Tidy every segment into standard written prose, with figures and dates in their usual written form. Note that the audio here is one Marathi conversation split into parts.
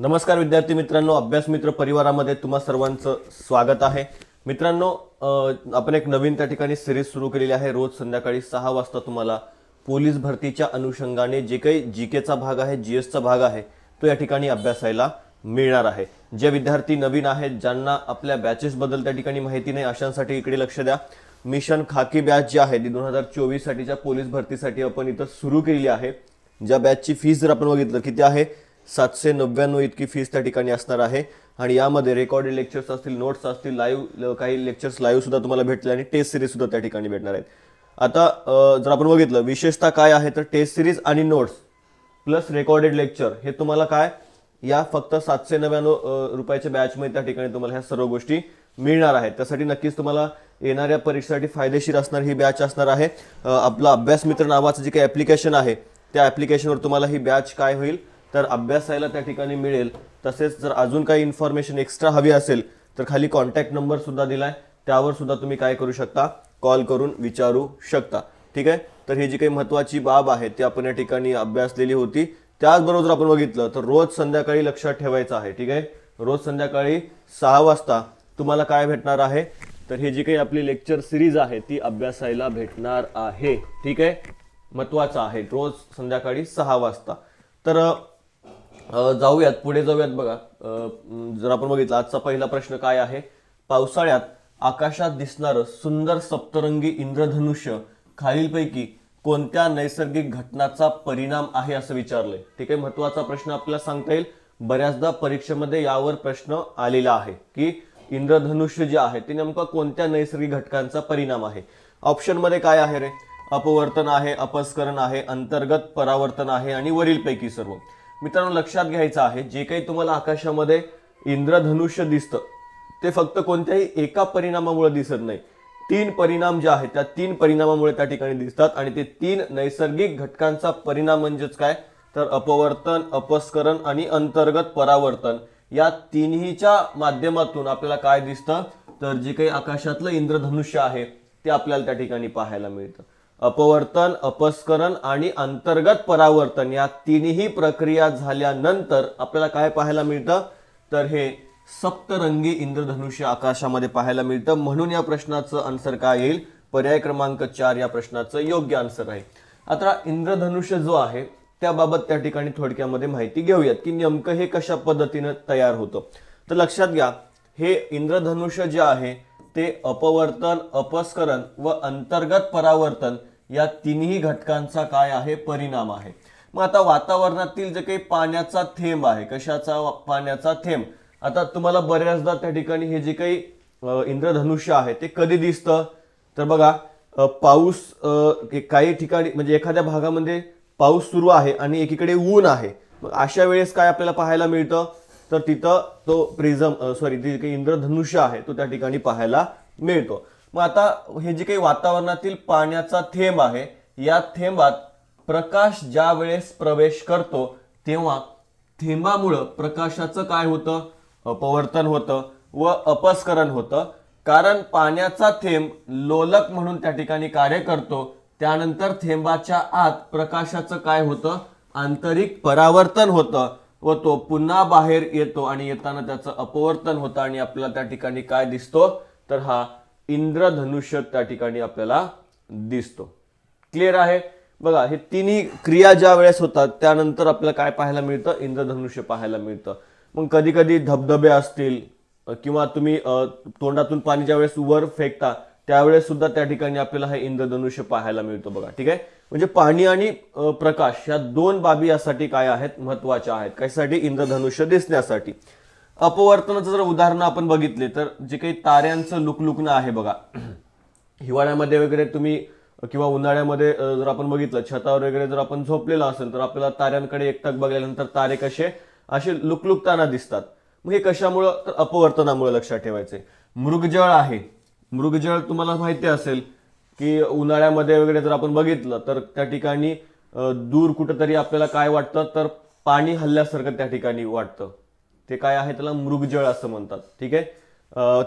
नमस्कार विद्यार्थी मित्रांनो, अभ्यास मित्र परिवारामध्ये तुम्हा सर्वांचं स्वागत आहे. मित्रांनो, आपण एक नवीन त्या ठिकाणी सिरीज सुरू केलेली आहे. रोज संध्याकाळी 6 वाजता तुम्हाला पोलीस भरतीच्या अनुषंगाने जे काही जीकेचा भाग आहे, जीएसचा भाग आहे, तो या ठिकाणी अभ्यासायला मिळणार आहे. जे विद्यार्थी नवीन आहेत, ज्यांना आपल्या बॅचेस बद्दल त्या ठिकाणी माहिती नाही, अशांसाठी इकडे लक्ष द्या. मिशन खाकी बॅच जी आहे ती 2024 साठीच्या पोलीस भरतीसाठी आपण इथं सुरू केलेली आहे. ज्या बॅचची फीस जर आपण बघितलं किती आहे, 799 इतकी फीस त्या ठिकाणी असणार आहे. आणि यामध्ये रेकॉर्डेड लेक्चर्स असतील, नोट्स असतील, लाईव्ह काही लेक्चर्स लाईव्ह सुद्धा तुम्हाला भेटले आणि टेस्ट सिरीज सुद्धा त्या ठिकाणी भेटणार आहेत. आता जर आपण बघितलं विशेषतः काय आहे तर टेस्ट सिरीज आणि नोट्स प्लस रेकॉर्डेड लेक्चर हे तुम्हाला काय या फक्त 799 रुपयाच्या बॅचमध्ये त्या ठिकाणी तुम्हाला ह्या सर्व गोष्टी मिळणार आहेत. त्यासाठी नक्कीच तुम्हाला येणाऱ्या परीक्षेसाठी फायदेशीर असणार ही बॅच असणार आहे. आपला अभ्यास मित्र नावाचं जे काही ॲप्लिकेशन आहे त्या ॲप्लिकेशनवर तुम्हाला ही बॅच काय होईल तर अभ्यासायला त्या ठिकाणी मिळेल. तसेच जर अजून काही इन्फॉर्मेशन एक्स्ट्रा हवी असेल तर खाली कॉन्टॅक्ट नंबर सुद्धा दिलाय, त्यावर सुद्धा तुम्ही काय करू शकता, कॉल करून विचारू शकता. ठीक आहे. तर ही जी काही महत्त्वाची बाब आहे ती आपण या ठिकाणी अभ्यासलेली होती. त्याचबरोबर जर आपण बघितलं तर रोज संध्याकाळी लक्षात ठेवायचं आहे. ठीक आहे. रोज संध्याकाळी 6 वाजता तुम्हाला काय भेटणार आहे तर ही जी काही आपली लेक्चर सिरीज आहे ती अभ्यासायला भेटणार आहे. ठीक आहे. महत्त्वाचं आहे, रोज संध्याकाळी 6 वाजता. तर जाऊयात पुढे जाऊयात. बघा, जर आपण बघितलं आजचा पहिला प्रश्न काय आहे, पावसाळ्यात आकाशात दिसणारं सुंदर सप्तरंगी इंद्रधनुष्य खालीलपैकी कोणत्या नैसर्गिक घटनाचा परिणाम आहे असं विचारलंय. ठीक आहे. महत्त्वाचा प्रश्न आपल्याला सांगता येईल. बऱ्याचदा परीक्षेमध्ये यावर प्रश्न आलेला आहे की इंद्रधनुष्य जे आहे ते नेमका कोणत्या नैसर्गिक घटकांचा परिणाम आहे. ऑप्शन मध्ये काय आहे रे, अपवर्तन आहे, अपस्करण आहे, अंतर्गत परावर्तन आहे आणि वरीलपैकी सर्व. मित्रांनो, लक्षात घ्यायचं आहे जे काही तुम्हाला आकाशामध्ये इंद्रधनुष्य दिसतं ते फक्त कोणत्याही एका परिणामामुळे दिसत नाही. 3 परिणाम जे आहेत त्या 3 परिणामामुळे त्या ठिकाणी दिसतात आणि ते 3 नैसर्गिक घटकांचा परिणाम म्हणजेच काय तर अपवर्तन, अपस्करण आणि अंतर्गत परावर्तन या तिन्हीच्या माध्यमातून आपल्याला काय दिसतं तर जे काही आकाशातलं इंद्रधनुष्य आहे ते आपल्याला त्या ठिकाणी पाहायला मिळतं. अपवर्तन, अपस्करण आणि अंतर्गत परावर्तन या तिन्ही प्रक्रिया झाल्यानंतर आपल्याला काय पाहायला मिळतं तर हे सप्तरंगी इंद्रधनुष्य आकाशामध्ये पाहायला मिळतं. म्हणून या प्रश्नाचं आन्सर काय येईल, पर्याय क्रमांक 4 या प्रश्नाचं योग्य आन्सर आहे. आता इंद्रधनुष्य जो आहे त्याबाबत त्या ठिकाणी थोडक्यामध्ये माहिती घेऊयात की नेमकं हे कशा पद्धतीने तयार होतं. तर लक्षात घ्या, हे इंद्रधनुष्य जे आहे ते अपवर्तन, अपस्करण व अंतर्गत परावर्तन या तिन्ही घटकांचा काय आहे परिणाम आहे. मग आता वातावरणातील जे काही पाण्याचा थेंब आहे, कशाचा पाण्याचा थेंब, आता तुम्हाला बऱ्याचदा त्या ठिकाणी हे जे काही इंद्रधनुष्य आहे ते कधी दिसतं तर बघा, पाऊस काही ठिकाणी म्हणजे एखाद्या भागामध्ये पाऊस सुरू आहे आणि एकीकडे ऊन आहे. मग अशा वेळेस काय आपल्याला पाहायला मिळतं तर तिथं तो प्रिझम जे काही इंद्रधनुष्य आहे तो त्या ठिकाणी पाहायला मिळतो. मग आता हे जे काही वातावरणातील पाण्याचा थेंब आहे या थेंबात प्रकाश ज्या वेळेस प्रवेश करतो तेव्हा थेंबामुळं प्रकाशाचं काय होतं, अपवर्तन होतं व अपस्करण होतं. कारण पाण्याचा थेंब लोलक म्हणून त्या ठिकाणी कार्य करतो. त्यानंतर थेंबाच्या आत प्रकाशाचं काय होतं, आंतरिक परावर्तन होतं व तो पुन्हा बाहेर येतो आणि येताना त्याचं अपवर्तन होतं आणि आपल्याला त्या ठिकाणी काय दिसतो तर हा इंद्रधनुष्य त्या ठिकाणी आपल्याला दिसतो. क्लिअर आहे. बघा, हे तिन्ही क्रिया ज्या वेळेस होतात त्यानंतर आपल्याला काय पाहायला मिळतं, इंद्रधनुष्य पाहायला मिळतं. मग कधी कधी धबधबे असतील किंवा तुम्ही तोंडातून पाणी ज्या वेळेस वर फेकता त्यावेळेस सुद्धा त्या ठिकाणी आपल्याला हे इंद्रधनुष्य पाहायला मिळतो. बघा, ठीक आहे. म्हणजे पाणी आणि प्रकाश या 2 बाबी यासाठी काय आहेत, महत्वाच्या आहेत. कशासाठी, इंद्रधनुष्य दिसण्यासाठी. अपवर्तनाचं जर उदाहरण आपण बघितले तर जे काही ताऱ्यांचं लुकलुकणं आहे बघा, हिवाळ्यामध्ये वगैरे तुम्ही किंवा उन्हाळ्यामध्ये जर आपण बघितलं छतावर वगैरे जर आपण झोपलेलं असेल तर आपल्याला ताऱ्यांकडे एकटक बघल्यानंतर तारे कसे असे लुकलुकताना दिसतात. मग हे कशामुळं तर अपवर्तनामुळे लक्षात ठेवायचे. मृगजळ आहे, मृगजळ तुम्हाला माहिती असेल की उन्हाळ्यामध्ये वगैरे जर आपण बघितलं तर त्या ठिकाणी दूर कुठेतरी आपल्याला काय वाटतं तर पाणी हल्ल्यासारखं त्या ठिकाणी वाटतं. ते काय आहे, त्याला मृगजळ असं म्हणतात. ठीक आहे.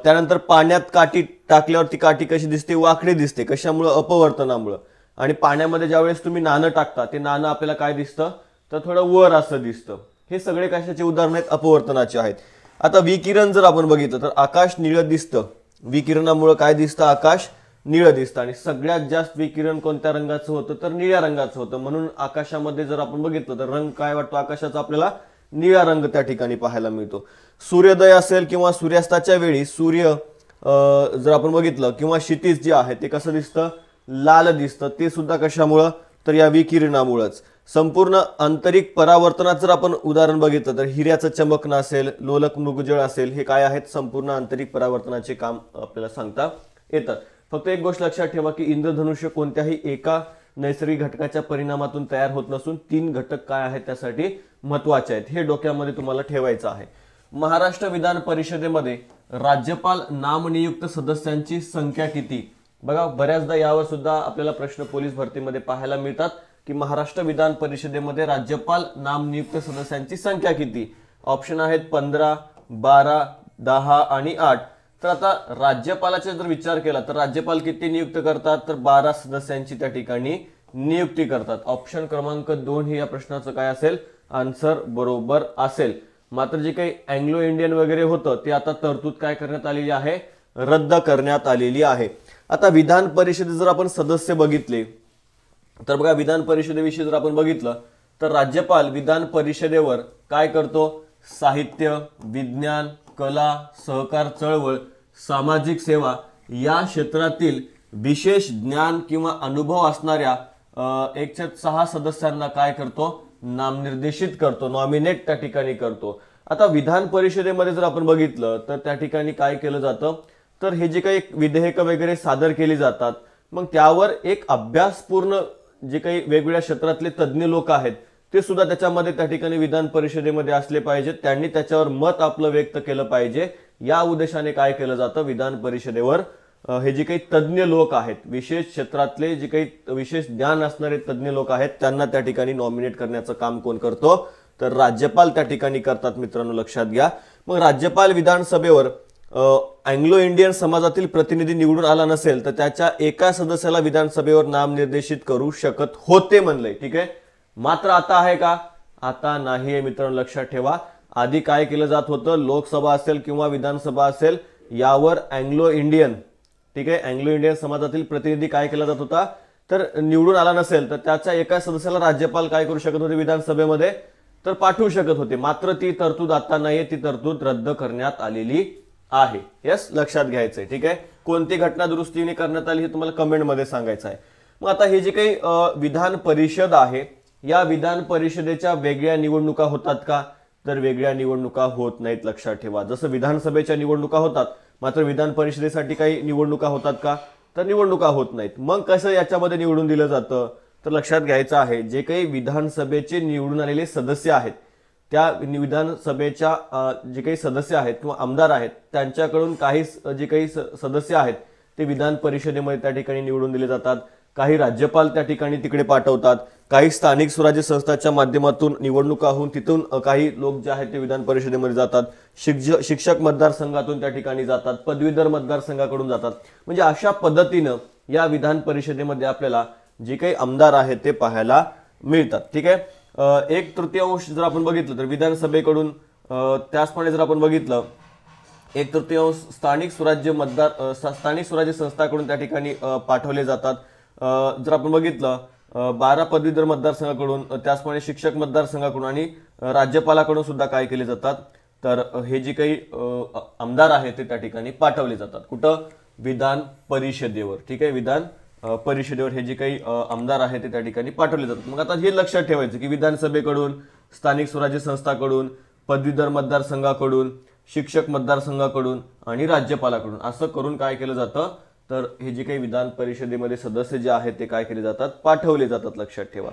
त्यानंतर पाण्यात काठी टाकल्यावर ती काठी कशी दिसते, वाकडी दिसते. कशामुळं, अपवर्तनामुळं. आणि पाण्यामध्ये ज्यावेळेस तुम्ही नाणं टाकता ते नाणं आपल्याला काय दिसतं तर थोडं वर असं दिसतं. हे सगळे कशाचे उदाहरण आहेत? अपवर्तनाचे आहेत. आता विकिरण जर आपण बघितलं तर आकाश निळं दिसतं. विकिरणामुळे काय दिसतं? आकाश निळं दिसतं. आणि सगळ्यात जास्त विकिरण कोणत्या रंगाचं होतं? तर निळ्या रंगाचं होतं. म्हणून आकाशामध्ये जर आपण बघितलं तर रंग काय वाटतो आकाशाचा? आपल्याला निळा रंग त्या ठिकाणी पाहायला मिळतो. सूर्योदय असेल किंवा सूर्यास्ताच्या वेळी सूर्य जर आपण बघितलं किंवा क्षितिज जे आहे ते कसं दिसतं? लाल दिसतं. ते सुद्धा कशामुळं? तर या विकिरणामुळेच. संपूर्ण आंतरिक परावर्तनात जर आपण उदाहरण बघितलं तर हिऱ्याचं चमकणं असेल, लोलक मृगजळ असेल, हे काय आहेत? संपूर्ण आंतरिक परावर्तनाचे काम आपल्याला सांगता येतात. फक्त एक गोष्ट लक्षात ठेवा की इंद्रधनुष्य कोणत्याही एका नैसर्गिक घटकाच्या परिणामातून तयार होत नसून 3 घटक काय आहेत त्यासाठी महत्वाचे आहेत, हे डोक्यामध्ये तुम्हाला ठेवायचं आहे. महाराष्ट्र विधान परिषदेमध्ये राज्यपाल नामनियुक्त सदस्यांची संख्या किती? बघा, बऱ्याचदा यावर सुद्धा आपल्याला प्रश्न पोलीस भरतीमध्ये पाहायला मिळतात की महाराष्ट्र विधान परिषदेमध्ये राज्यपाल नामनियुक्त सदस्यांची संख्या किती? ऑप्शन आहेत 15, 12, 10 आणि 8. तर आता राज्यपालाचा जर विचार केला तर राज्यपाल किती नियुक्त करतात? तर 12 सदस्यांची त्या ठिकाणी नियुक्ती करतात. ऑप्शन क्रमांक 2 हे या प्रश्नाचं काय असेल? आन्सर बरोबर असेल. मात्र जे काही अँग्लो इंडियन वगैरे होतं ते आता तरतूद काय करण्यात आलेली आहे? रद्द करण्यात आलेली आहे. आता विधान परिषदेत जर आपण सदस्य बघितले तर बघा, विधान परिषदेविषयी जर आपण बघितलं तर राज्यपाल विधान परिषदेवर काय करतो? साहित्य, विज्ञान, कला, सहकार चळवळ, सामाजिक सेवा या क्षेत्रातील विशेष ज्ञान किंवा अनुभव असणाऱ्या 1/6 सदस्यांना काय करतो? नामनिर्देशित करतो, नॉमिनेट त्या ठिकाणी करतो. आता विधान परिषदेमध्ये जर आपण बघितलं तर त्या ठिकाणी काय केलं जातं? तर हे जे काही विधेयक वगैरे सादर केली जातात मग त्यावर एक अभ्यासपूर्ण जे काही वेगवेगळ्या क्षेत्रातले तज्ज्ञ लोक आहेत ते सुद्धा त्याच्यामध्ये त्या ठिकाणी विधान परिषदेमध्ये असले पाहिजेत. त्यांनी त्याच्यावर मत आपलं व्यक्त केलं पाहिजे. या उद्देशाने काय केलं जातं? विधान परिषदेवर हे जे काही तज्ज्ञ लोक आहेत, विशेष क्षेत्रातले जे काही विशेष ज्ञान असणारे तज्ज्ञ लोक आहेत त्यांना त्या ठिकाणी नॉमिनेट करण्याचं काम कोण करतो? तर राज्यपाल त्या ठिकाणी करतात. मित्रांनो लक्षात घ्या. मग राज्यपाल विधानसभेवर अँग्लो इंडियन समाजातील प्रतिनिधी निवडून आला नसेल तर त्याच्या एका सदस्याला विधानसभेवर नामनिर्देशित करू शकत होते म्हणलंय. ठीक आहे. मात्र आता आहे का? आता नाहीये मित्रांनो, लक्षात ठेवा. आधी काय केलं जात होतं? लोकसभा असेल किंवा विधानसभा असेल यावर अँग्लो इंडियन, ठीक आहे, अँग्लो इंडियन समाजातील प्रतिनिधी काय केला जात होता? तर निवडून आला नसेल तर त्याच्या एका सदस्याला राज्यपाल काय करू शकत होते विधानसभेमध्ये? तर पाठवू शकत होते. मात्र ती तरतूद आता नाहीये. ती तरतूद रद्द करण्यात आलेली आहे. यस, लक्षात घ्यायचंय. ठीक आहे. कोणती घटना दुरुस्तीने करण्यात आली हे तुम्हाला कमेंटमध्ये सांगायचं आहे. मग आता हे जे काही विधान परिषद आहे या विधान परिषदेच्या वेगळ्या निवडणुका होतात का? तर वेगळ्या निवडणुका होत नाहीत. लक्षात ठेवा. जसं विधानसभेच्या निवडणुका होतात मात्र विधान परिषदेसाठी काही निवडणुका होतात का? तर निवडणुका होत नाहीत. मग कसं याच्यामध्ये निवडून दिलं जातं? तर लक्षात घ्यायचं आहे, जे काही विधानसभेचे निवडून आलेले सदस्य आहेत त्या विधानसभेच्या जे काही सदस्य आहेत किंवा आमदार आहेत त्यांच्याकडून काही जे काही सदस्य आहेत ते विधान परिषदेमध्ये त्या ठिकाणी निवडून दिले जातात. काही राज्यपाल त्या ठिकाणी तिकडे पाठवतात. काही स्थानिक स्वराज्य संस्थांच्या माध्यमातून निवडणुका होऊन तिथून काही लोक जे आहेत ते विधान परिषदेमध्ये जातात. शिक्षक मतदारसंघातून त्या ठिकाणी जातात. पदवीधर मतदारसंघाकडून जातात. म्हणजे अशा पद्धतीनं या विधान परिषदेमध्ये आपल्याला जे काही आमदार आहेत ते पाहायला मिळतात. ठीक आहे. 1/3 जर आपण बघितलं तर विधानसभेकडून, त्याचप्रमाणे जर आपण बघितलं 1/3 स्थानिक स्वराज्य संस्थांकडून त्या ठिकाणी पाठवले जातात. जर आपण बघितलं 12 पदवीधर मतदारसंघाकडून, त्याचप्रमाणे शिक्षक मतदारसंघाकडून आणि राज्यपालाकडून सुद्धा काय केले जातात? तर हे जे काही आमदार आहेत ते त्या ठिकाणी पाठवले जातात. कुठं? विधान परिषदेवर. ठीक आहे. विधान परिषदेवर हे जे काही आमदार आहेत ते त्या ठिकाणी पाठवले जातात. मग आता हे लक्षात ठेवायचं की विधानसभेकडून, स्थानिक स्वराज्य संस्थांकडून, पदवीधर मतदारसंघाकडून, शिक्षक मतदारसंघाकडून आणि राज्यपालाकडून असं करून काय केलं जातं? तर हे जे काही विधान परिषदेमध्ये सदस्य जे आहेत ते काय केले जातात? पाठवले जातात. लक्षात ठेवा.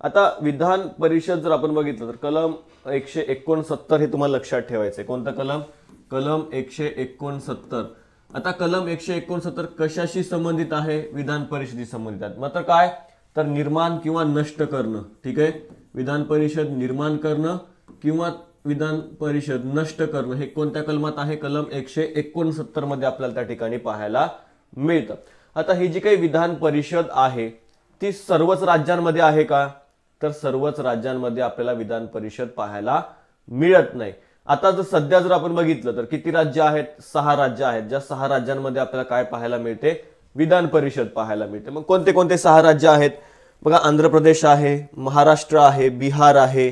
आता विधान परिषद जर आपण बघितलं तर कलम 169 हे तुम्हाला लक्षात ठेवायचंय. कोणतं कलम? कलम 169. आता कलम 169 कशाशी संबंधित आहे? विधान परिषदेशी संबंधित आहे. मात्र काय? तर निर्माण किंवा नष्ट करणं. ठीक आहे. विधान परिषद निर्माण करणं किंवा विधान परिषद नष्ट करणं हे कोणत्या कलमात आहे? कलम 169 मध्ये आपल्याला त्या ठिकाणी पाहायला मिळतं. आता ही जी काही विधान परिषद आहे ती सर्वच राज्यांमध्ये आहे का? तर सर्वच राज्यांमध्ये आपल्याला विधान परिषद पाहायला मिळत नाही. आता जर सध्या जर आपण बघितलं तर किती राज्य आहेत? 6 राज्य आहेत. ज्या 6 राज्यांमध्ये आपल्याला काय पाहायला मिळते? विधान परिषद पाहायला मिळते. मग कोणते कोणते 6 राज्य आहेत? बघा, आंध्र प्रदेश आहे, महाराष्ट्र आहे, बिहार आहे,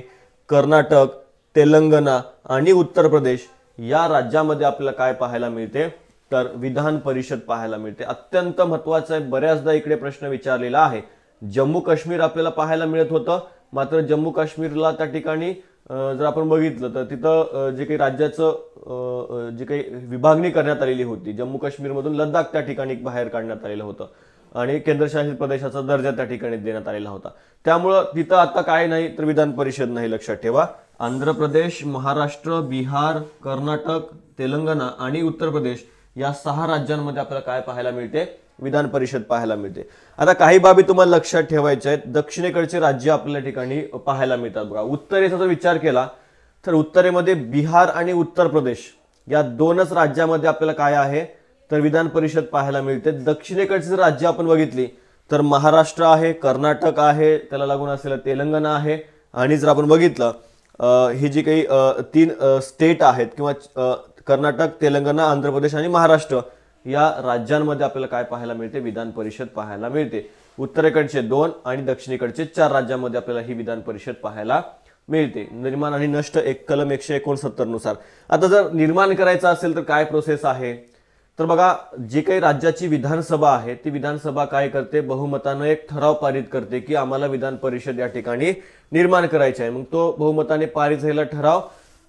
कर्नाटक, तेलंगणा आणि उत्तर प्रदेश या राज्यामध्ये आपल्याला काय पाहायला मिळते? तर विधान परिषद पाहायला मिळते. अत्यंत महत्त्वाचं आहे, बऱ्याचदा इकडे प्रश्न विचारलेला आहे. जम्मू काश्मीर आपल्याला पाहायला मिळत होतं, मात्र जम्मू काश्मीरला त्या ठिकाणी जर आपण बघितलं तर तिथं जे काही राज्याचं जी काही विभागणी करण्यात आलेली होती, जम्मू काश्मीरमधून लडाख त्या ठिकाणी बाहेर काढण्यात आलेलं होतं आणि केंद्रशासित प्रदेशाचा दर्जा त्या ठिकाणी देण्यात आलेला होता. त्यामुळं तिथं आता काय नाही तर विधान परिषद नाही, लक्षात ठेवा. आंध्र प्रदेश, महाराष्ट्र, बिहार, कर्नाटक, तेलंगणा आणि उत्तर प्रदेश या 6 राज्यांमध्ये आपल्याला काय पाहायला मिळते? विधान परिषद पाहायला मिळते. आता काही बाबी तुम्हाला लक्षात ठेवायच्या आहेत. दक्षिणेकडचे राज्य आपल्या ठिकाणी पाहायला मिळतात. बघा, उत्तरेचा जर विचार केला तर उत्तरेमध्ये बिहार आणि उत्तर प्रदेश या 2च राज्यामध्ये आपल्याला काय आहे तर विधान परिषद पाहायला मिळते. दक्षिणेकडची जर राज्य आपण बघितली तर महाराष्ट्र आहे, कर्नाटक आहे, त्याला लागून असलेलं तेलंगणा आहे आणि जर आपण बघितलं ही जी काही 3 स्टेट आहेत किंवा कर्नाटक, तेलंगणा, आंध्र प्रदेश आणि महाराष्ट्र या राज्यांमध्ये आपल्याला काय पाहायला मिळते? विधान परिषद पाहायला मिळते. उत्तरेकडचे 2 आणि दक्षिणेकडचे 4 राज्यांमध्ये आपल्याला ही विधान परिषद पाहायला मिळते. निर्माण आणि नष्ट कलम 169 नुसार. आता जर निर्माण करायचं असेल तर काय प्रोसेस आहे? तर बघा, जी काही राज्याची विधानसभा आहे ती विधानसभा काय करते? बहुमतानं एक ठराव पारित करते की आम्हाला विधान परिषद या ठिकाणी निर्माण करायची आहे. मग तो बहुमताने पारित झालेला ठराव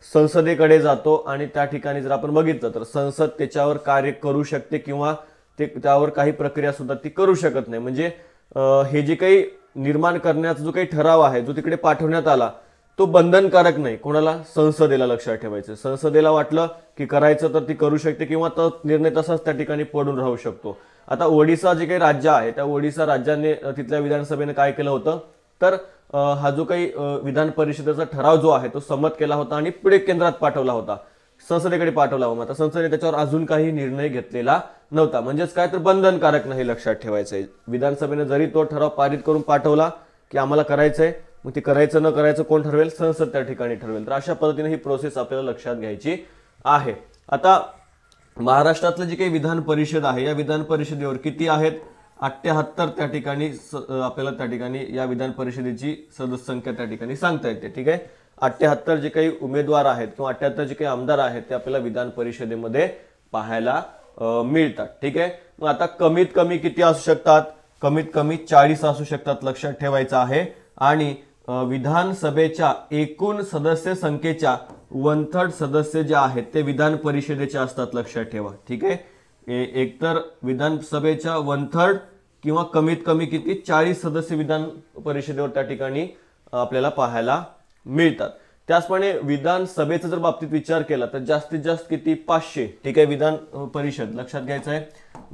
संसदेकडे जातो आणि त्या ठिकाणी जर आपण बघितलं तर संसद त्याच्यावर कार्य करू शकते किंवा त्यावर काही प्रक्रिया सुद्धा ती करू शकत नाही. म्हणजे हे जे काही निर्माण करण्याचा जो काही ठराव आहे जो तिकडे पाठवण्यात आला तो बंधनकारक नाही. कोणाला? संसदेला. लक्षात ठेवायचं, संसदेला वाटलं की करायचं तर ती करू शकते किंवा तो निर्णय तसाच त्या ठिकाणी पडून राहू शकतो. आता ओडिसा जे काही राज्य आहे त्या ओडिसा राज्याने तिथल्या विधानसभेने काय केलं होतं तर हा जो काही विधान परिषदेचा ठराव जो आहे तो संमत केला होता आणि पुढे केंद्रात पाठवला होता, संसदेकडे पाठवला होता. आता संसदेने त्याच्यावर अजून काही निर्णय घेतलेला नव्हता. म्हणजेच काय तर बंधनकारक नाही, लक्षात ठेवायचंय. विधानसभेने जरी तो ठराव पारित करून पाठवला की आम्हाला करायचंय, मग ते करायचं न करायचं कोण ठरवेल? संसद त्या ठिकाणी ठरवेल. तर अशा पद्धतीने ही प्रोसेस आपल्याला लक्षात घ्यायची आहे. आता महाराष्ट्रातलं जी काही विधान परिषद आहे या विधान परिषदेवर किती आहेत? 78 त्या ठिकाणी आपल्याला त्या ठिकाणी या विधान परिषदेची सदस्य संख्या त्या ठिकाणी सांगता येते. ठीक आहे, 78 जे काही उमेदवार आहेत किंवा 78 जे काही आमदार आहेत ते आपल्याला विधान परिषदेमध्ये पाहायला मिळतात. ठीक आहे, मग आता कमीत कमी किती असू शकतात? कमीत कमी 40 असू शकतात, लक्षात ठेवायचं आहे. आणि विधानसभेच्या एकूण सदस्य संख्येच्या 1/3 सदस्य जे आहेत ते विधान परिषदेचे असतात, लक्षात ठेवा. ठीक आहे, एकतर विधानसभेच्या 1/3 किंवा कमीत कमी किती 40 सदस्य विधान परिषदेवर त्या ठिकाणी आपल्याला पाहायला मिळतात. त्याचप्रमाणे विधानसभेचा जर बाबतीत विचार केला तर जास्तीत जास्त किती? 500. ठीक आहे, विधान परिषद लक्षात घ्यायचं आहे.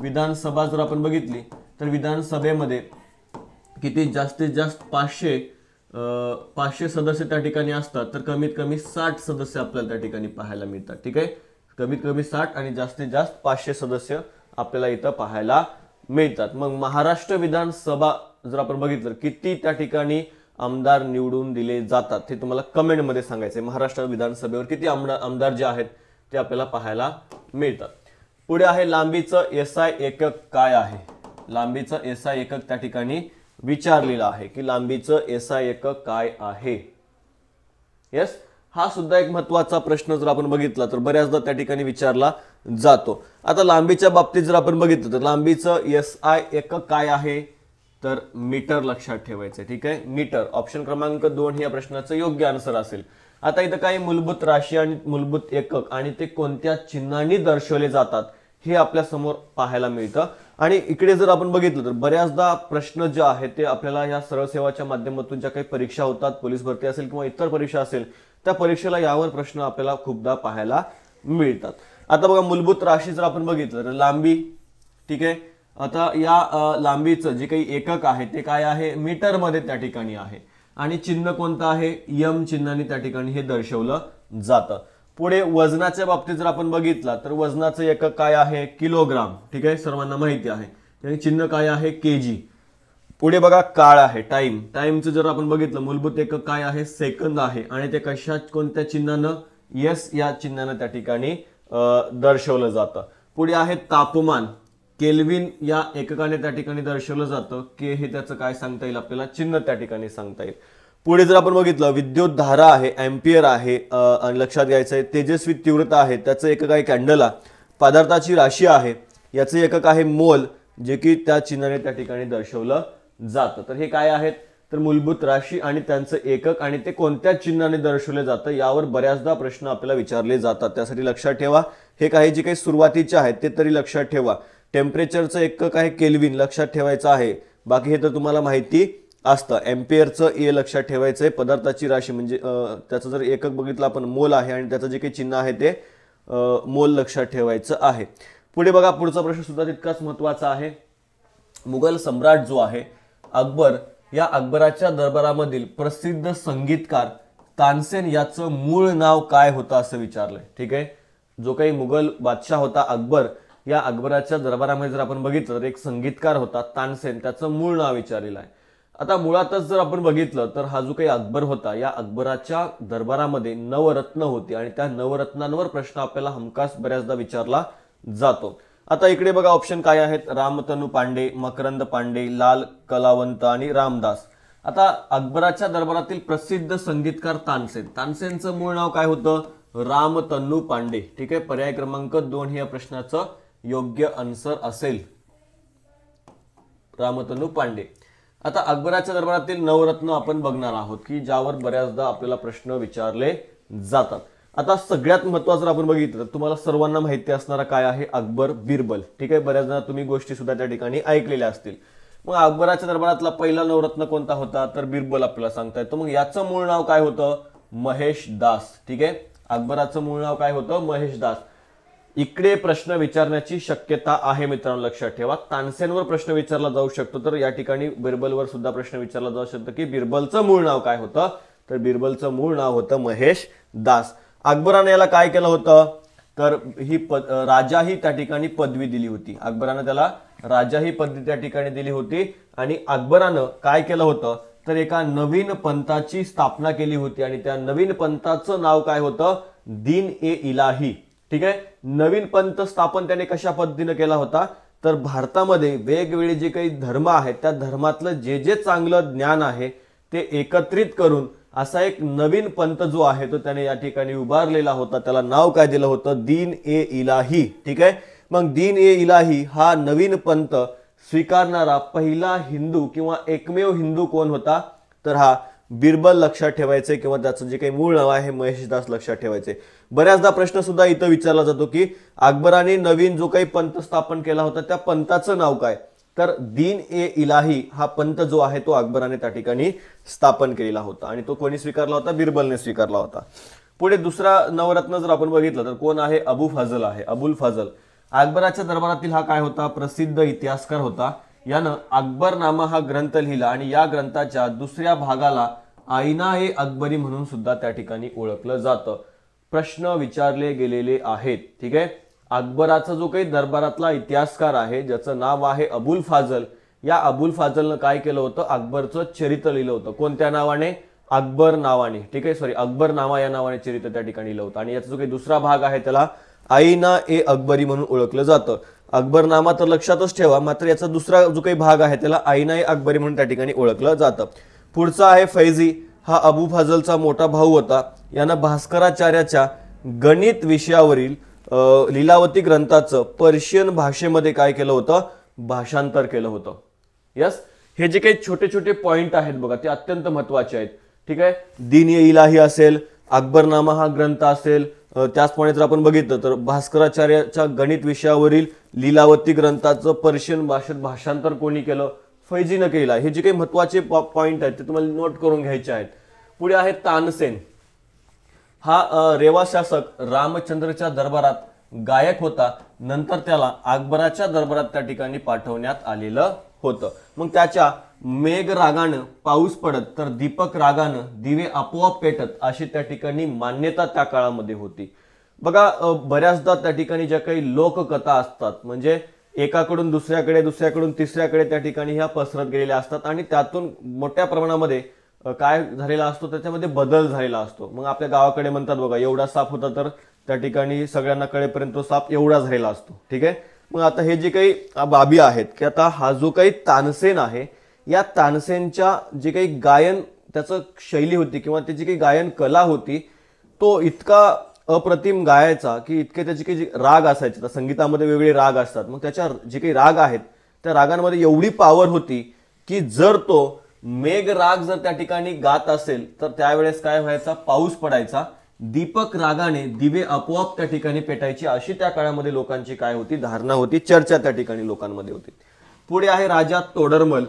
विधानसभा जर आपण बघितली तर विधानसभेमध्ये किती? जास्तीत जास्त 500 सदस्य त्या ठिकाणी असतात. तर कमीत कमी 60 सदस्य आपल्याला त्या ठिकाणी पाहायला मिळतात. ठीक आहे, कमीत कमी 60 आणि जास्तीत जास्त 500 सदस्य आपल्याला इथं पाहायला मिळतात. मग महाराष्ट्र विधानसभा जर आपण बघितलं किती त्या ठिकाणी आमदार निवडून दिले जातात ते तुम्हाला कमेंटमध्ये सांगायचंय. महाराष्ट्र विधानसभेवर किती आमदार जे आहेत ते आपल्याला पाहायला मिळतात. पुढे आहे लांबीचं SI एकक काय आहे? लांबीचं SI एकक त्या ठिकाणी विचारलेलं आहे की लांबीचं SI एकक काय आहे? येस, हा सुद्धा एक महत्त्वाचा प्रश्न जर आपण बघितला तर बऱ्याचदा त्या ठिकाणी विचारला जातो. आता लांबीच्या बाबतीत जर आपण बघितलं तर लांबीचं SI एकक काय आहे? तर मीटर, लक्षात ठेवायचं. ठीक आहे, मीटर. ऑप्शन क्रमांक 2 हे या प्रश्नाचं योग्य आन्सर असेल. आता इथं काही मूलभूत राशी आणि मूलभूत एकक आणि ते कोणत्या चिन्हांनी दर्शवले जातात हे आपल्या समोर पाहायला मिळतं. आणि इकडे जर आपण बघितलं तर बऱ्याचदा प्रश्न जे आहेत ते आपल्याला या सरळ सेवाच्या माध्यमातून ज्या काही परीक्षा होतात, पोलीस भरती असेल किंवा इतर परीक्षा असेल, त्या परीक्षेला यावर प्रश्न आपल्याला खूपदा पाहायला मिळतात. आता बघा, मूलभूत राशी जर आपण बघितलं तर लांबी. ठीक आहे, आता या लांबीचं जे काही एकक आहे ते काय आहे? मीटर मध्ये त्या ठिकाणी आहे. आणि चिन्ह कोणतं आहे? M चिन्हाने त्या ठिकाणी हे दर्शवलं जातं. पुढे वजनाच्या बाबतीत जर आपण बघितला तर वजनाचं एकक काय आहे? किलोग्राम. ठीक आहे, सर्वांना माहिती आहे. आणि चिन्ह काय आहे? kg. पुढे बघा काळ आहे, टाइम. टाइमचं जर आपण बघितलं मूलभूत एकक काय आहे, सेकंद आहे आणि ते कशात कोणत्या चिन्हानं, एस या चिन्हानं त्या ठिकाणी दर्शवलं जातं. पुढे आहे तापमान, केल्विन या एककाने त्या ठिकाणी दर्शवलं जातं. के हे त्याचं काय सांगता येईल आपल्याला, चिन्ह त्या ठिकाणी सांगता येईल. पुढे जर आपण बघितलं विद्युत धारा आहे, एम्पियर आहे आणि लक्षात घ्यायचं आहे तेजस्वी तीव्रता आहे, त्याचं एकक आहे कॅन्डला. पदार्थाची राशी आहे, याचं एकक आहे मोल, जे की त्या चिन्हाने त्या ठिकाणी दर्शवलं जातं. तर हे काय आहेत, तर मूलभूत राशी आणि त्यांचं एकक आणि ते कोणत्या चिन्हाने दर्शवले जातं यावर बऱ्याचदा प्रश्न आपल्याला विचारले जातात. त्यासाठी लक्षात ठेवा, हे काही जे काही सुरुवातीचे आहेत ते तरी लक्षात ठेवा. टेम्परेचरचं एकक आहे केल्विन, लक्षात ठेवायचं आहे. बाकी हे तर तुम्हाला माहिती असतं. एम्पियरचं ए लक्षात ठेवायचं आहे. पदार्थाची राशी म्हणजे त्याचं जर एकक बघितलं आपण मोल आहे आणि त्याचं जे काही चिन्ह आहे ते मोल लक्षात ठेवायचं आहे. पुढे बघा, पुढचा प्रश्न सुद्धा तितकाच महत्वाचा आहे. मुघल सम्राट जो आहे अकबर, या अकबराच्या दरबारामधील प्रसिद्ध संगीतकार तानसेन याचं मूळ नाव काय होतं असं विचारलंय. ठीक आहे, जो काही मुघल बादशाह होता अकबर, या अकबराच्या दरबारामध्ये जर आपण बघितलं तर एक संगीतकार होता तानसेन, त्याचं मूळ नाव विचारलेलं आहे. आता मुळातच जर आपण बघितलं तर हा जो काही अकबर होता, या अकबराच्या दरबारामध्ये नवरत्न होती आणि त्या नवरत्नांवर प्रश्न आपल्याला हमखास बऱ्याचदा विचारला जातो. आता इकडे बघा ऑप्शन काय आहेत, रामतनू पांडे, मकरंद पांडे, लाल कलावंत आणि रामदास. आता अकबराच्या दरबारातील प्रसिद्ध संगीतकार तानसेन, तानसेनचं मूळ नाव काय होतं, रामतनू पांडे. ठीक आहे, पर्याय क्रमांक 2 हे या प्रश्नाचं योग्य आन्सर असेल, रामतनू पांडे. आता अकबराच्या दरबारातील नवरत्न आपण बघणार आहोत की ज्यावर बऱ्याचदा आपल्याला प्रश्न विचारले जातात. आता सगळ्यात महत्त्वाचं आपण बघितलं तर तुम्हाला सर्वांना माहिती असणारा काय आहे, अकबर बिरबल. ठीक आहे, बऱ्याचदा तुम्ही गोष्टी सुद्धा त्या ठिकाणी ऐकलेल्या असतील. मग अकबराच्या दरबारातला पहिला नवरत्न कोणता होता, तर बिरबल आपल्याला सांगता येतो. मग याचं मूळ नाव काय होतं, महेश दास. ठीक आहे, अकबराचं मूळ नाव काय होतं, महेश दास. इकडे प्रश्न विचारण्याची शक्यता आहे मित्रांनो, लक्षात ठेवा. तानसेनवर प्रश्न विचारला जाऊ शकतो, तर या ठिकाणी बिरबलवर सुद्धा प्रश्न विचारला जाऊ शकतो की बिरबलचं मूळ नाव काय होतं, तर बिरबलचं मूळ नाव होतं महेश दास. अकबराने याला काय केलं होतं, तर ही राजा ही त्या ठिकाणी पदवी दिली होती. अकबरानं त्याला राजा ही पदवी त्या ठिकाणी दिली होती आणि अकबरानं काय केलं होतं, तर एका नवीन पंथाची स्थापना केली होती आणि त्या नवीन पंथाचं नाव काय होतं, दीन ए इलाही. ठीक आहे, नवीन पंथ स्थापन त्याने कशा पद्धतीने केला होता, तर भारतामध्ये वेगवेगळे जे काही धर्म आहेत त्या धर्मातलं जे जे चांगलं ज्ञान आहे ते एकत्रित करून असा एक नवीन पंथ जो आहे तो त्याने या ठिकाणी उभारलेला होता. त्याला नाव काय दिलं होतं, दीन ए इलाही. ठीक आहे, मग दीन ए इलाही हा नवीन पंथ स्वीकारणारा पहिला हिंदू किंवा एकमेव हिंदू कोण होता, तर हा बिरबल. लक्षात ठेवायचे किंवा त्याचं जे काही मूळ नाव आहे महेशदास, लक्षात ठेवायचे. बऱ्याचदा प्रश्न सुद्धा इथं विचारला जातो की अकबराने नवीन जो काही पंथ स्थापन केला होता त्या पंथाचं नाव काय, तर दीन ए इलाही हा पंथ जो आहे तो अकबराने त्या ठिकाणी स्थापन केलेला होता आणि तो कोणी स्वीकारला होता, बिरबलने स्वीकारला होता. पुढे दुसरा नवरत्न जर आपण बघितलं तर कोण आहे, अबू फाजल आहे. अबुल फाजल अकबराच्या दरबारातील हा काय होता, प्रसिद्ध इतिहासकार होता. यानं अकबरनामा हा ग्रंथ लिहिला आणि या ग्रंथाच्या दुसऱ्या भागाला आईना ए अकबरी म्हणून सुद्धा त्या ठिकाणी ओळखलं जातं. प्रश्न विचारले गेलेले आहेत. ठीक आहे, अकबराचा जो काही दरबारातला इतिहासकार आहे ज्याचं नाव आहे अबुल फाजल, या अबुल फाजलनं काय केलं होतं, अकबरचं चरित्र लिहिलं होतं. कोणत्या नावाने, अकबर नावाने. ठीक आहे, सॉरी अकबरनामा या नावाने चरित्र त्या ठिकाणी लिहिलं होतं आणि याचा जो काही दुसरा भाग आहे त्याला आईना ए अकबरी म्हणून ओळखलं जातं. अकबरनामा तर लक्षातच ठेवा, मात्र याचा दुसरा जो काही भाग आहे त्याला आईना ए अकबरी म्हणून त्या ठिकाणी ओळखलं जातं. पुढचा आहे फैजी. हा अबू फाजलचा मोठा भाऊ होता. यानं भास्कराचार्याच्या गणित विषयावरील लीलावती ग्रंथाचं पर्शियन भाषेमध्ये काय केलं होतं, भाषांतर केलं होतं. यस, हे जे काही छोटे छोटे पॉइंट आहेत बघा ते अत्यंत महत्वाचे आहेत. ठीक आहे, दीन ए इलाही असेल, अकबरनामा हा ग्रंथ असेल, त्याचप्रमाणे जर आपण बघितलं तर भास्कराचार्याच्या गणित विषयावरील लीलावती ग्रंथाचं पर्शियन भाषेत भाषांतर कोणी केलं, फैजीनं केलं. हे जे काही महत्वाचे पॉइंट आहेत ते तुम्हाला नोट करून घ्यायचे आहेत. पुढे आहे तानसेन. हा रेवा शासक रामचंद्रच्या दरबारात गायक होता. नंतर त्याला अकबराच्या दरबारात त्या ठिकाणी पाठवण्यात आलेलं होतं. मग त्याच्या मेघ रागानं पाऊस पडत तर दीपक रागानं दिवे आपोआप पेटत अशी त्या ठिकाणी मान्यता त्या काळामध्ये होती. बघा बऱ्याचदा त्या ठिकाणी ज्या काही लोककथा असतात म्हणजे एकाकडून दुसऱ्याकडे, दुसऱ्याकडून तिसऱ्याकडे त्या ठिकाणी ह्या पसरत गेलेल्या असतात आणि त्यातून मोठ्या प्रमाणामध्ये काय झालेला असतो, त्याच्यामध्ये बदल झालेला असतो. मग आपल्या गावाकडे म्हणतात बघा, एवढा साप होता तर त्या ठिकाणी सगळ्यांना कळेपर्यंत तो साप एवढा झालेला असतो. ठीक आहे. मग आता हे जे काही बाबी आहेत की आता हा जो काही तानसेन आहे, या तानसेनच्या जे काही गायन त्याचं शैली होती किंवा त्याची काही गायन कला होती, तो इतका अप्रतिम गायचा की इतके त्याचे काही राग असायचे. तर संगीतामध्ये वेगवेगळे राग असतात, मग त्याच्या जे काही राग आहेत त्या रागांमध्ये एवढी पॉवर होती की जर तो मेघ राग जर त्या ठिकाणी गात असेल तर त्यावेळेस काय व्हायचा, पाऊस पडायचा, दीपक रागाने दिवे आपोआप त्या ठिकाणी पेटायची, अशी त्या काळामध्ये लोकांची काय होती, धारणा होती, चर्चा त्या ठिकाणी लोकांमध्ये होती. पुढे आहे राजा तोडरमल.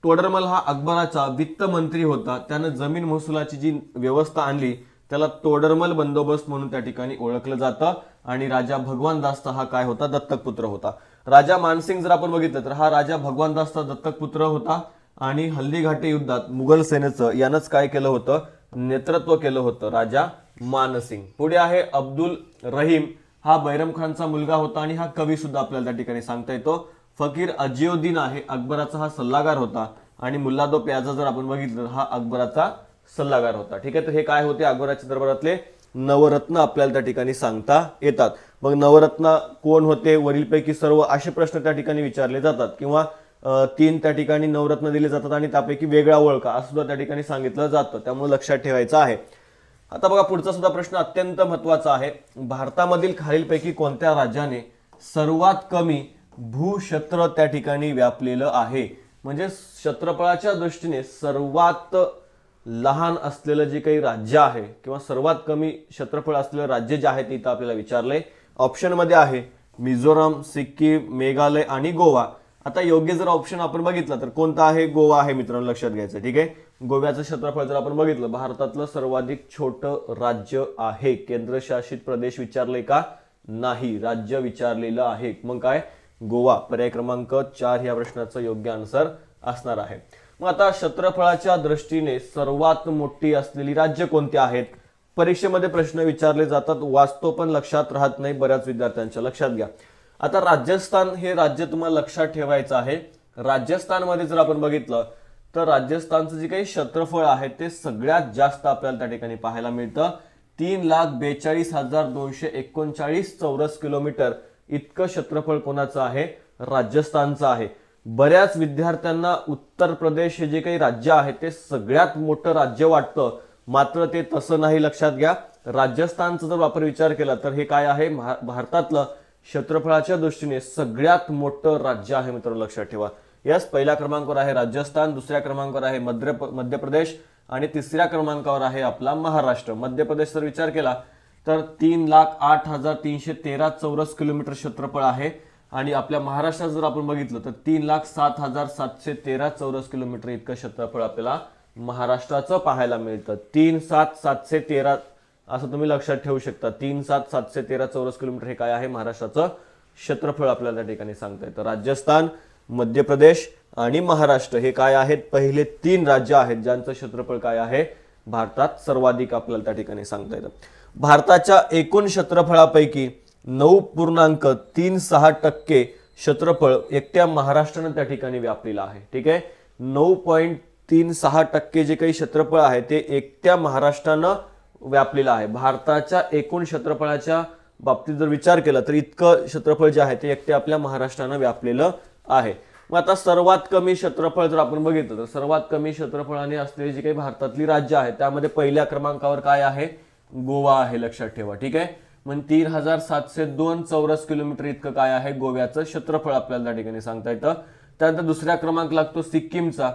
तोडरमल हा अकबराचा वित्त मंत्री होता. त्यानं जमीन महसुलाची जी व्यवस्था आणली त्याला तोडरमल बंदोबस्त म्हणून त्या ठिकाणी ओळखलं जातं. आणि राजा भगवान दास हा काय होता, दत्तक पुत्र होता. राजा मानसिंग जर आपण बघितलं तर हा राजा भगवान दास दत्तक पुत्र होता आणि हल्दीघाटी युद्धात मुघल सेनेचं यानंच काय केलं होतं, नेतृत्व केलं होतं राजा मानसिंग. पुढे आहे अब्दुल रहीम. हा बैरम खानचा मुलगा होता आणि हा कवी सुद्धा आपल्याला त्या ठिकाणी सांगता येतो. फकीर अजिउद्दीन आहे, अकबराचा हा सल्लागार होता. आणि मुल्ला दो प्याजा जर आपण बघितलं तर हा अकबराचा सल्लागार होता. ठीक आहे. तर हे काय होते, अकबराच्या दरबारातले नवरत्न आपल्याला त्या ठिकाणी सांगता येतात. मग नवरत्न कोण होते, वरीलपैकी सर्व, असे प्रश्न त्या ठिकाणी विचारले जातात. किंवा 3 त्या ठिकाणी नवरत्न दिले जातात आणि त्यापैकी वेगळा ओळखा असं सुद्धा त्या ठिकाणी सांगितलं जातं. त्यामुळे लक्षात ठेवायचं आहे. आता बघा पुढचा सुद्धा प्रश्न अत्यंत महत्वाचा आहे. भारतामधील खालीलपैकी कोणत्या राज्याने सर्वात कमी भूक्षेत्र त्या ठिकाणी व्यापलेलं आहे. म्हणजे क्षेत्रफळाच्या दृष्टीने सर्वात लहान असलेलं जे काही राज्य आहे किंवा सर्वात कमी क्षेत्रफळ असलेलं राज्य जे आहे ते इथं आपल्याला विचारलंय. ऑप्शन मध्ये आहे मिझोरम, सिक्कीम, मेघालय आणि गोवा. आता योग्य जर ऑप्शन आपण बघितलं तर कोणता आहे, गोवा आहे मित्रांनो, लक्षात घ्यायचं. ठीक आहे. गोव्याचं क्षेत्रफळ जर आपण बघितलं भारतातलं सर्वाधिक छोटं राज्य आहे. केंद्रशासित प्रदेश विचारले का, नाही, राज्य विचारलेलं आहे. मग काय, गोवा. पर्याय क्रमांक 4 या प्रश्नाचं योग्य आन्सर असणार आहे. मग आता क्षेत्रफळाच्या दृष्टीने सर्वात मोठी असलेली राज्य कोणती आहेत, परीक्षेमध्ये प्रश्न विचारले जातात, वाचतो पण लक्षात राहत नाही बऱ्याच विद्यार्थ्यांच्या. लक्षात घ्या. आता राजस्थान हे राज्य तुम्हाला लक्षात ठेवायचं आहे. राजस्थानमध्ये जर आपण बघितलं तर राजस्थानचं जे काही क्षेत्रफळ आहे ते सगळ्यात जास्त आपल्याला त्या ठिकाणी पाहायला मिळतं. 3,42,239 चौरस किलोमीटर इतकं क्षेत्रफळ कोणाचं आहे, राजस्थानचं आहे. बऱ्याच विद्यार्थ्यांना उत्तर प्रदेश हे जे काही राज्य आहे ते सगळ्यात मोठं राज्य वाटतं, मात्र ते तसं नाही. लक्षात घ्या. राजस्थानचा जर आपण विचार केला तर हे काय आहे, भारतातलं क्षेत्रफळाच्या दृष्टीने सगळ्यात मोठं राज्य आहे मित्रांनो, लक्षात ठेवा. यस, पहिल्या क्रमांकावर आहे राजस्थान, दुसऱ्या क्रमांकावर आहे मध्य प्रदेश आणि तिसऱ्या क्रमांकावर आहे आपला महाराष्ट्र. मध्य प्रदेश जर विचार केला तर 3,08,313 चौरस किलोमीटर क्षेत्रफळ आहे आणि आपल्या महाराष्ट्रात जर आपण बघितलं तर 3,07,713 चौरस किलोमीटर इतकं क्षेत्रफळ आपल्याला महाराष्ट्राचं पाहायला मिळतं. 3,07,713 असं तुम्ही लक्षात ठेवू शकता. 3,07,713 चौरस किलोमीटर हे काय आहे, महाराष्ट्राचं क्षेत्रफळ आपल्याला त्या ठिकाणी सांगता येतं. राजस्थान, मध्य प्रदेश आणि महाराष्ट्र हे काय आहेत, पहिले 3 राज्य आहेत ज्यांचं क्षेत्रफळ काय आहे, भारतात सर्वाधिक आपल्याला त्या ठिकाणी सांगता येतं. भारताच्या एकूण क्षेत्रफळापैकी 9.36% क्षेत्रफळ एकट्या महाराष्ट्राने त्या ठिकाणी व्यापलेलं आहे. ठीक आहे. 9.36% जे काही क्षेत्रफळ आहे ते एकट्या महाराष्ट्रानं व्यापलेलं आहे. भारताच्या एकूण क्षेत्रफळाच्या बाबतीत जर विचार केला तर इतकं क्षेत्रफळ जे आहे ते एकट्या आपल्या महाराष्ट्रानं व्यापलेलं आहे. मग आता सर्वात कमी क्षेत्रफळ जर आपण बघितलं तर सर्वात कमी क्षेत्रफळाने असलेली जी काही भारतातली राज्य आहेत त्यामध्ये पहिल्या क्रमांकावर काय आहे, गोवा आहे. लक्षात ठेवा. ठीक आहे. म्हणजे 3,702 चौरस किलोमीटर इतकं काय आहे, गोव्याचं क्षेत्रफळ आपल्याला त्या ठिकाणी सांगता येतं. त्यानंतर दुसरा क्रमांक लागतो सिक्कीमचा.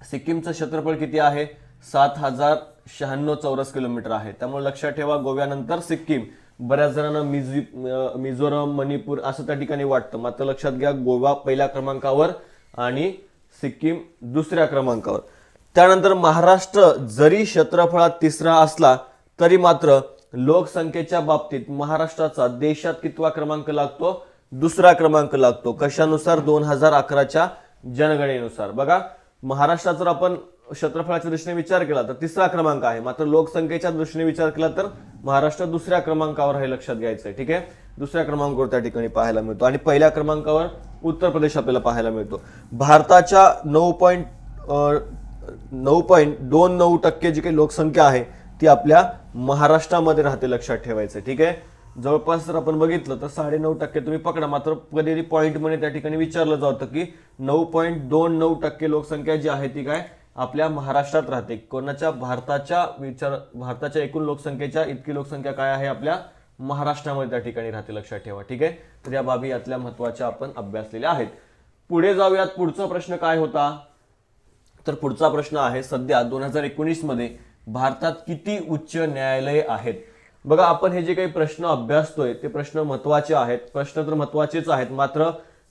सिक्कीमचं क्षेत्रफळ किती आहे, 7,096 चौरस किलोमीटर आहे. त्यामुळे लक्षात ठेवा गोव्यानंतर सिक्कीम. बऱ्याच जणांना मिझोरम, मणिपूर असं त्या ठिकाणी वाटतं, मात्र लक्षात घ्या गोवा पहिल्या क्रमांकावर आणि सिक्कीम दुसऱ्या क्रमांकावर. त्यानंतर महाराष्ट्र जरी क्षेत्रफळात तिसरा असला तरी मात्र लोकसंख्येच्या बाबतीत महाराष्ट्राचा देशात कितवा क्रमांक लागतो, दुसरा क्रमांक लागतो. कशानुसार, 2011च्या जनगणनेनुसार. बघा महाराष्ट्रात जर आपण क्षेत्रफळाच्या दृष्टीने विचार केला तर तिसरा क्रमांक आहे, मात्र लोकसंख्येच्या दृष्टीने विचार केला तर महाराष्ट्र दुसऱ्या क्रमांकावर हे लक्षात घ्यायचं आहे. ठीक आहे, दुसऱ्या क्रमांकावर त्या ठिकाणी पाहायला मिळतो आणि पहिल्या क्रमांकावर उत्तर प्रदेश आपल्याला पाहायला मिळतो. भारताच्या 9.29% जी काही लोकसंख्या आहे ती आपल्या महाराष्ट्रामध्ये राहते, लक्षात ठेवायचं. ठीक आहे, जवळपास जर आपण बघितलं तर 9.5% तुम्ही पकडा, मात्र कधी पॉईंट मध्ये त्या ठिकाणी विचारलं जातं की 9.29% लोकसंख्या जी आहे ती काय आपल्या महाराष्ट्रात राहते. कोणाच्या? भारताच्या एकूण लोकसंख्येच्या इतकी लोकसंख्या काय आहे आपल्या महाराष्ट्रामध्ये त्या ठिकाणी राहते, लक्षात ठेवा. ठीक आहे, तर या बाबी यातल्या महत्वाच्या आपण अभ्यासलेल्या आहेत. पुढे जाऊयात. पुढचा प्रश्न काय होता? तर पुढचा प्रश्न आहे, सध्या 2019 मध्ये भारतात किती उच्च न्यायालये आहेत? बघा, आपण हे जे काही प्रश्न अभ्यासतोय ते प्रश्न महत्वाचे आहेत. प्रश्न तर महत्वाचेच आहेत, मात्र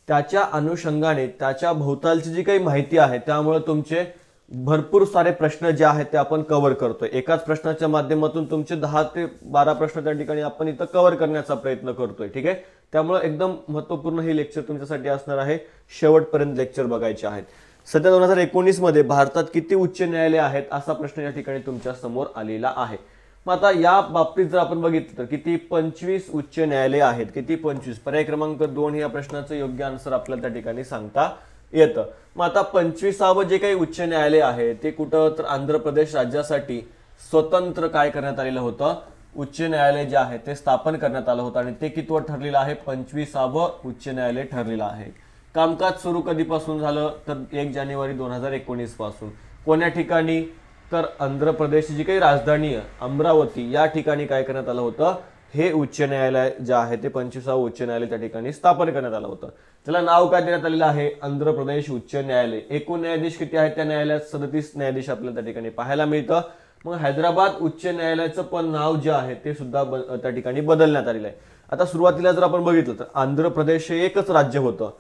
त्याच्या अनुषंगाने त्याच्या भोवतालची जी काही माहिती आहे त्यामुळे तुमचे भरपूर सारे प्रश्न जे आहेत ते आपण कव्हर करतोय. एकाच प्रश्नाच्या माध्यमातून तुमचे 10 ते 12 प्रश्न त्या ठिकाणी आपण इथं कव्हर करण्याचा प्रयत्न करतोय. ठीक आहे, त्यामुळे एकदम महत्वपूर्ण हे लेक्चर तुमच्यासाठी असणार आहे. शेवटपर्यंत लेक्चर बघायचे आहेत. सध्या 2019 मध्ये भारतात किती उच्च न्यायालय आहेत असा प्रश्न या ठिकाणी तुमच्या समोर आलेला आहे. मग आता या बाबतीत जर आपण बघितलं तर किती 25 उच्च न्यायालय आहेत. किती? 25. पर्याय क्रमांक 2 या प्रश्नाचं योग्य आन्सर आपल्याला त्या ठिकाणी सांगता येतं. मग आता 25वे जे काही उच्च न्यायालय आहे ते कुठं? तर आंध्र प्रदेश राज्यासाठी स्वतंत्र काय करण्यात आलेलं होतं? उच्च न्यायालय जे आहे ते स्थापन करण्यात आलं होतं आणि ते कितवं ठरलेलं आहे? 25वे उच्च न्यायालय ठरलेलं आहे. कामकाज सुरू कधीपासून झालं? तर 1 जानेवारी 2019 पासून. कोण्या ठिकाणी? तर आंध्र प्रदेशची जी काही राजधानी आहे अमरावती या ठिकाणी काय करण्यात आलं होतं? हे उच्च न्यायालय जे आहे ते 25वे उच्च न्यायालय त्या ठिकाणी स्थापन करण्यात आलं होतं. त्याला नाव काय देण्यात आलेलं आहे? आंध्र प्रदेश उच्च न्यायालय. एकूण न्यायाधीश किती आहेत त्या न्यायालयात? 37 न्यायाधीश आपल्याला त्या ठिकाणी पाहायला मिळतं. मग हैदराबाद उच्च न्यायालयाचं पण नाव जे आहे ते सुद्धा त्या ठिकाणी बदलण्यात आलेलं आहे. आता सुरुवातीला जर आपण बघितलं तर आंध्र प्रदेश हे एकच राज्य होतं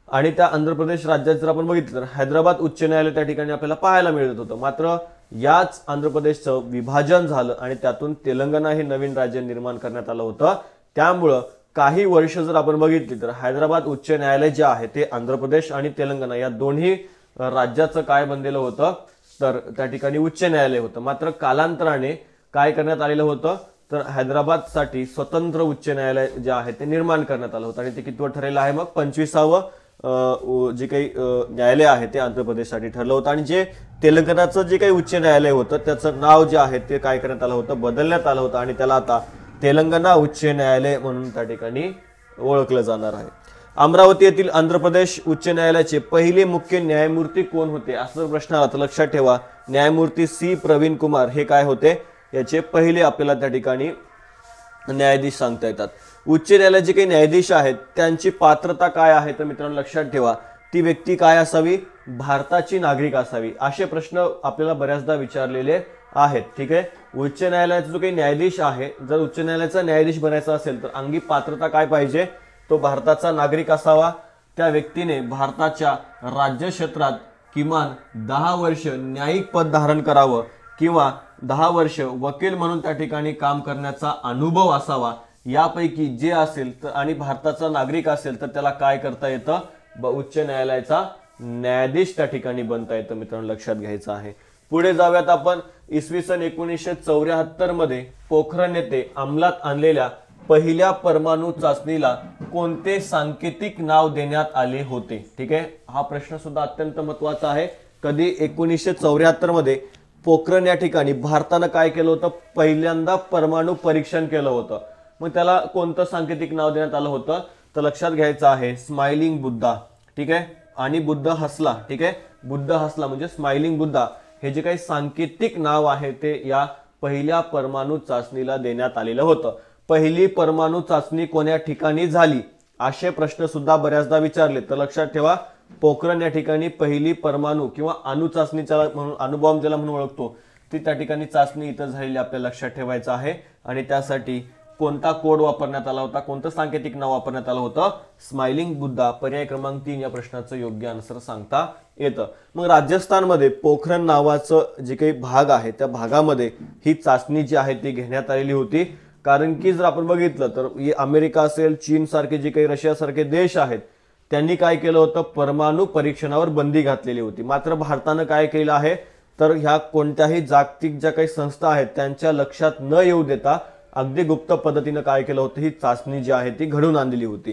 आणि त्या आंध्र प्रदेश राज्यात जर आपण बघितलं तर हैदराबाद उच्च न्यायालय त्या ठिकाणी आपल्याला पाहायला मिळत होतं. मात्र याच आंध्र प्रदेशचं विभाजन झालं आणि त्यातून तेलंगणा हे नवीन राज्य निर्माण करण्यात आलं होतं. त्यामुळं काही वर्ष जर आपण बघितली तर हैदराबाद उच्च न्यायालय जे आहे ते आंध्र प्रदेश आणि तेलंगणा या दोन्ही राज्याचं काय बनलेलं होतं? तर त्या ठिकाणी उच्च न्यायालय होतं. मात्र कालांतराने काय करण्यात आलेलं होतं? तर हैदराबाद साठी स्वतंत्र उच्च न्यायालय जे आहे ते निर्माण करण्यात आलं होतं आणि ते कितवं ठरलेलं आहे? मग 25वे जे काही न्यायालय आहे ते आंध्र प्रदेशसाठी ठरलं होतं. आणि जे तेलंगणाचं जे काही उच्च न्यायालय होतं त्याचं नाव जे आहे ते काय करण्यात आलं होतं? बदलण्यात आलं होतं आणि त्याला आता तेलंगणा उच्च न्यायालय म्हणून त्या ठिकाणी ओळखलं जाणार आहे. अमरावती येथील आंध्र प्रदेश उच्च न्यायालयाचे पहिले मुख्य न्यायमूर्ती कोण होते? असं प्रश्न आला तर लक्षात ठेवा, न्यायमूर्ती सी प्रवीण कुमार हे काय होते? याचे पहिले आपल्याला त्या ठिकाणी न्यायाधीश सांगता येतात. उच्च न्यायालयाचे जे काही न्यायाधीश आहेत त्यांची पात्रता काय आहे? तर मित्रांनो लक्षात ठेवा, ती व्यक्ती काय असावी? भारताची नागरिक असावी. असे प्रश्न आपल्याला बऱ्याचदा विचारलेले आहेत. ठीक आहे, उच्च न्यायालयाचा जो काही न्यायाधीश आहे, जर उच्च न्यायालयाचा न्यायाधीश बनायचा असेल तर अंगी पात्रता काय पाहिजे? तो भारताचा नागरिक असावा. त्या व्यक्तीने भारताच्या राज्य क्षेत्रात किमान 10 वर्ष न्यायिक पद धारण करावं किंवा 10 वर्ष वकील म्हणून त्या ठिकाणी काम करण्याचा अनुभव असावा. यापैकी जे असेल तर आणि भारताचा नागरिक असेल तर त्याला काय करता येतं? उच्च न्यायालयाचा न्यायाधीश त्या ठिकाणी बनता येतं. मित्रांनो लक्षात घ्यायचं आहे. पुढे जाऊयात आपण. इसवी सन 1974 मध्ये पोखरण येथे अंमलात आणलेल्या पहिल्या परमाणु चाचणीला कोणते सांकेतिक नाव देण्यात आले होते? ठीक आहे, हा प्रश्न सुद्धा अत्यंत महत्वाचा आहे. कधी? 1974 मध्ये पोखरण या ठिकाणी भारतानं काय केलं होतं? पहिल्यांदा परमाणु परीक्षण केलं होतं. मग त्याला कोणतं सांकेतिक नाव देण्यात आलं होतं? तर लक्षात घ्यायचं आहे, स्माइलिंग बुद्धा. ठीक आहे, आणि बुद्ध हसला. ठीक आहे, बुद्ध हसला म्हणजे स्माइलिंग बुद्धा हे जे काही सांकेतिक नाव आहे ते या पहिल्या परमाणु चाचणीला देण्यात आलेलं होतं. पहिली परमाणु चाचणी कोण्या ठिकाणी झाली? असे प्रश्न सुद्धा बऱ्याचदा विचारले. तर लक्षात ठेवा, पोखरण या ठिकाणी पहिली परमाणु किंवा अणुचाचणीच्या म्हणून अणुबॉम्ब ज्याला म्हणून ओळखतो ती त्या ठिकाणी चाचणी इथं झालेली आपल्याला लक्षात ठेवायचं आहे. आणि त्यासाठी कोणता कोड वापरण्यात आला होता? कोणतं सांकेतिक नाव वापरण्यात आलं होतं? स्माइलिंग बुद्धा. पर्याय क्रमांक 3 या प्रश्नाचं योग्य आन्सर सांगता येतं. मग राजस्थानमध्ये पोखरण नावाचं जे काही भाग आहे त्या भागामध्ये ही चाचणी जी आहे ती घेण्यात आलेली होती. कारण की जर आपण बघितलं तर अमेरिका असेल, चीन सारखे जे काही रशिया सारखे देश आहेत त्यांनी काय केलं होतं? परमाणु परीक्षणावर बंदी घातलेली होती. मात्र भारतानं काय केलं आहे? तर ह्या कोणत्याही जागतिक ज्या काही संस्था आहेत त्यांच्या लक्षात न येऊ देता अगदी गुप्त पद्धतीनं काय केलं होतं, ही चाचणी जी आहे ती घडवून आणलेली होती.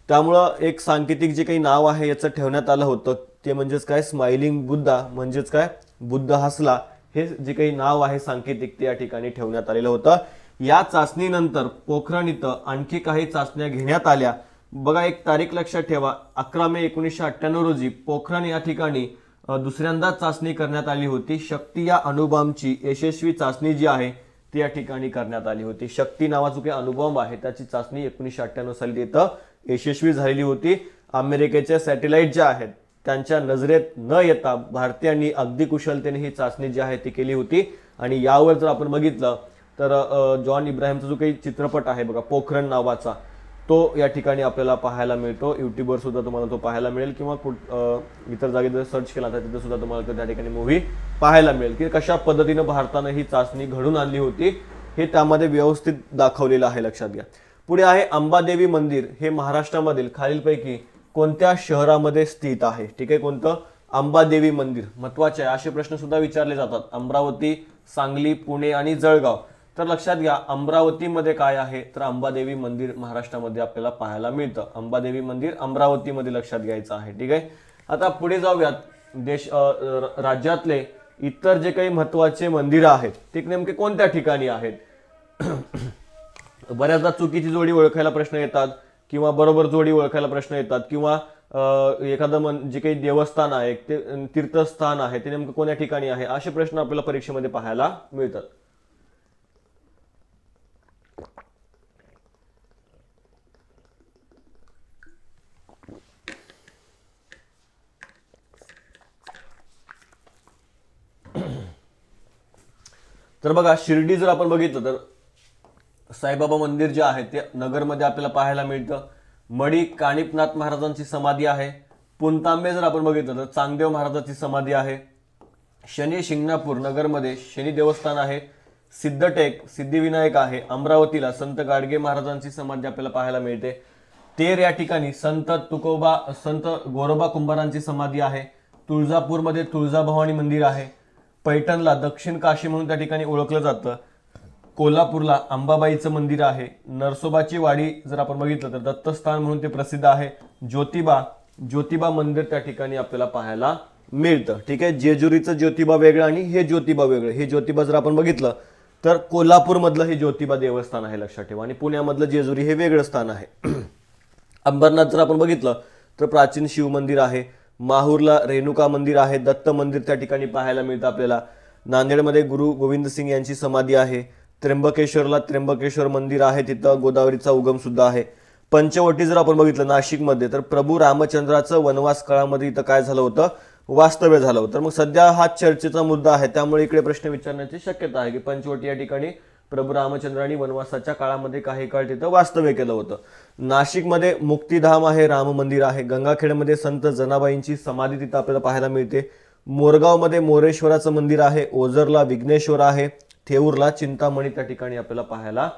त्यामुळं एक सांकेतिक जे काही नाव आहे याचं ठेवण्यात आलं होतं ते म्हणजेच काय, स्माइलिंग बुद्धा, म्हणजेच काय, बुद्ध हसला, हे जे काही नाव आहे सांकेतिक ते या ठिकाणी ठेवण्यात आलेलं होतं. या चाचणीनंतर पोखरण इथं आणखी काही चाचण्या घेण्यात आल्या. बघा, एक तारीख लक्षात ठेवा, 11 मे 1998 रोजी पोखरण या ठिकाणी दुसऱ्यांदा चाचणी करण्यात आली होती. शक्ती या अणुबॉम्बची यशस्वी चाचणी जी आहे ती या ठिकाणी करण्यात आली होती. शक्ती नावाचा काही अणुबॉम्ब आहे त्याची चाचणी 1998 साली इथं यशस्वी झालेली होती. अमेरिकेच्या सॅटेलाइट ज्या आहेत त्यांच्या नजरेत न येता भारतीयांनी अगदी कुशलतेने ही चाचणी जी आहे ती केली होती. आणि यावर जर आपण बघितलं तर जॉन इब्राहिमचा जो काही चित्रपट आहे बघा, पोखरण नावाचा, तो या ठिकाणी आपल्याला पाहायला मिळतो. युट्यूबवर सुद्धा तुम्हाला तो पाहायला मिळेल किंवा इतर जागी जर सर्च केला तर तिथे सुद्धा तुम्हाला त्या ठिकाणी मूव्ही पाहायला मिळेल की कशा पद्धतीनं भारतानं ही चाचणी घडून आणली होती, हे त्यामध्ये व्यवस्थित दाखवलेलं आहे. लक्षात घ्या. पुढे आहे अंबादेवी मंदिर. हे महाराष्ट्रामधील खालीलपैकी कोणत्या शहरामध्ये स्थित आहे? ठीक आहे, कोणतं? अंबादेवी मंदिर. महत्वाचे आहे, असे प्रश्न सुद्धा विचारले जातात. अमरावती, सांगली, पुणे आणि जळगाव. तर लक्षात घ्या, अमरावतीमध्ये काय आहे, तर अंबादेवी मंदिर महाराष्ट्रामध्ये आपल्याला पाहायला मिळतं. अंबादेवी मंदिर अमरावतीमध्ये लक्षात घ्यायचं आहे. ठीक आहे. आता पुढे जाऊयात. राज्यातले इतर जे काही महत्वाचे मंदिरं आहेत ते नेमके कोणत्या ठिकाणी आहेत? बऱ्याचदा चुकीची जोडी ओळखायला प्रश्न येतात किंवा बरोबर जोडी ओळखायला प्रश्न येतात किंवा एखादं जे काही देवस्थान आहे ते तीर्थस्थान आहे ते नेमकं कोणत्या ठिकाणी आहे, असे प्रश्न आपल्याला परीक्षेमध्ये पाहायला मिळतात. तर बघा, शिर्डी जर आपण बघितलं तर साईबाबा मंदिर जे आहे ते नगरमध्ये आपल्याला पाहायला मिळतं. मडी कानिपनाथ महाराजांची समाधी आहे. पुणतांबे जर आपण बघितलं तर चांगदेव महाराजांची समाधी आहे. शनी शिंगणापूर नगरमध्ये शनी देवस्थान आहे. सिद्धटेक सिद्धिविनायक आहे. अमरावतीला संत गाडगे महाराजांची समाधी आपल्याला पाहायला मिळते. तेर या ठिकाणी संत गोरोबा कुंभारांची समाधी आहे. तुळजापूरमध्ये तुळजाभवानी मंदिर आहे. पैठणला दक्षिण काशी म्हणून त्या ठिकाणी ओळखलं जातं. कोल्हापूरला अंबाबाईचं मंदिर आहे. नरसोबाची वाडी जर आपण बघितलं तर दत्तस्थान म्हणून ते प्रसिद्ध आहे. ज्योतिबा मंदिर त्या ठिकाणी आपल्याला पाहायला मिळतं. ठीक आहे. जेजुरीचं ज्योतिबा वेगळं आणि हे ज्योतिबा वेगळं. हे ज्योतिबा जर आपण बघितलं तर कोल्हापूरमधलं हे ज्योतिबा देवस्थान आहे, लक्षात ठेवा. आणि पुण्यामधलं जेजुरी हे वेगळं स्थान आहे. अंबरनाथ जर आपण बघितलं तर प्राचीन शिव मंदिर आहे. माहूरला रेणुका मंदिर आहे. दत्त मंदिर त्या ठिकाणी पाहायला मिळतं आपल्याला. नांदेडमध्ये गुरु गोविंद सिंग यांची समाधी आहे. त्र्यंबकेश्वरला त्र्यंबकेश्वर मंदिर आहे, तिथं गोदावरीचा उगम सुद्धा आहे. पंचवटी जर आपण बघितलं नाशिकमध्ये तर प्रभू रामचंद्राचं वनवास काळामध्ये इथं काय झालं होतं, वास्तव्य झालं होतं. तर मग सध्या हा चर्चेचा मुद्दा आहे, त्यामुळे इकडे प्रश्न विचारण्याची शक्यता आहे की पंचवटी या ठिकाणी प्रभू रामचंद्रांनी वनवासाच्या काळामध्ये काही काळ तिथं वास्तव्य केलं होतं. नाशिकमध्ये मुक्तिधाम आहे, राम मंदिर आहे. गंगाखेडमध्ये संत जनाबाईंची समाधी तिथं आपल्याला पाहायला मिळते. मोरगावमध्ये मोरेश्वराचं मंदिर आहे. ओझरला विघ्नेश्वर आहे. थेऊरला चिंतामणी त्या ठिकाणी आपल्याला पाहायला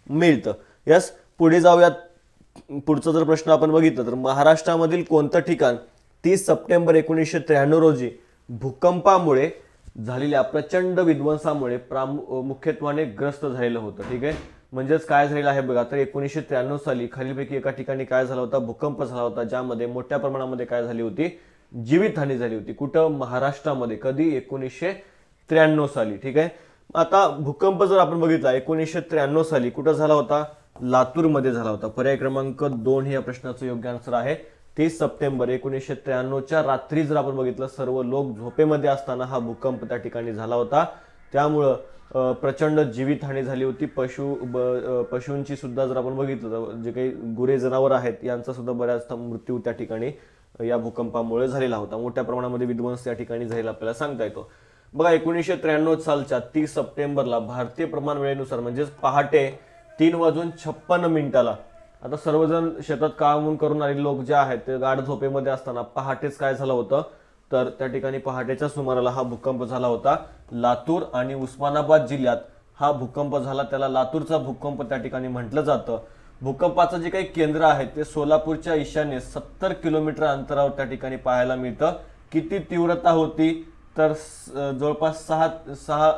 मिळतं. यस, पुढे जाऊयात. पुढचा जर प्रश्न आपण बघितलं तर महाराष्ट्रामधील कोणतं ठिकाण 30 सप्टेंबर 1993 रोजी भूकंपामुळे झालेल्या प्रचंड विध्वंसामुळे मुख्यत्वाने ग्रस्त झालेलं होतं? ठीक आहे, म्हणजेच काय झालेलं आहे बघा. तर 1993 साली खालीलपैकी एका ठिकाणी काय झाला होता, भूकंप झाला होता, ज्यामध्ये मोठ्या प्रमाणामध्ये काय झाली होती, जीवितहानी झाली होती. कुठं? महाराष्ट्रामध्ये. कधी? 1993 साली. ठीक आहे. आता भूकंप जर आपण बघितला 1993 साली कुठं झाला होता, लातूरमध्ये झाला होता. पर्याय क्रमांक 2 हे या प्रश्नाचं योग्य आन्सर आहे. 30 सप्टेंबर 1993च्या रात्री जर आपण बघितलं सर्व लोक झोपेमध्ये असताना हा भूकंप त्या ठिकाणी झाला होता. त्यामुळं प्रचंड जीवितहानी झाली होती. पशूंची सुद्धा जर आपण बघितलं तर जे काही गुरे जनावर आहेत यांचा सुद्धा बऱ्याचदा मृत्यू त्या ठिकाणी या भूकंपामुळे झालेला होता. मोठ्या प्रमाणामध्ये विध्वंस त्या ठिकाणी झालेला आपल्याला सांगता येतो. बघा, 1993 सालच्या 30 सप्टेंबरला भारतीय प्रमाण वेळेनुसार म्हणजेच पहाटे 3:56 आता सर्वजण शेतात काम करून आलेले लोक जे आहेत ते गाढ झोपेमध्ये असताना पहाटेच काय झालं होतं, तर त्या ठिकाणी पहाटेच्या सुमाराला हा भूकंप झाला होता. लातूर आणि उस्मानाबाद जिल्ह्यात हा भूकंप झाला. त्याला लातूरचा भूकंप त्या ठिकाणी म्हटलं जातं. भूकंपाचं जे काही केंद्र आहे ते सोलापूरच्या ईशान्य 70 किलोमीटर अंतरावर त्या ठिकाणी पाहायला मिळतं. किती तीव्रता होती तर जवळपास सहा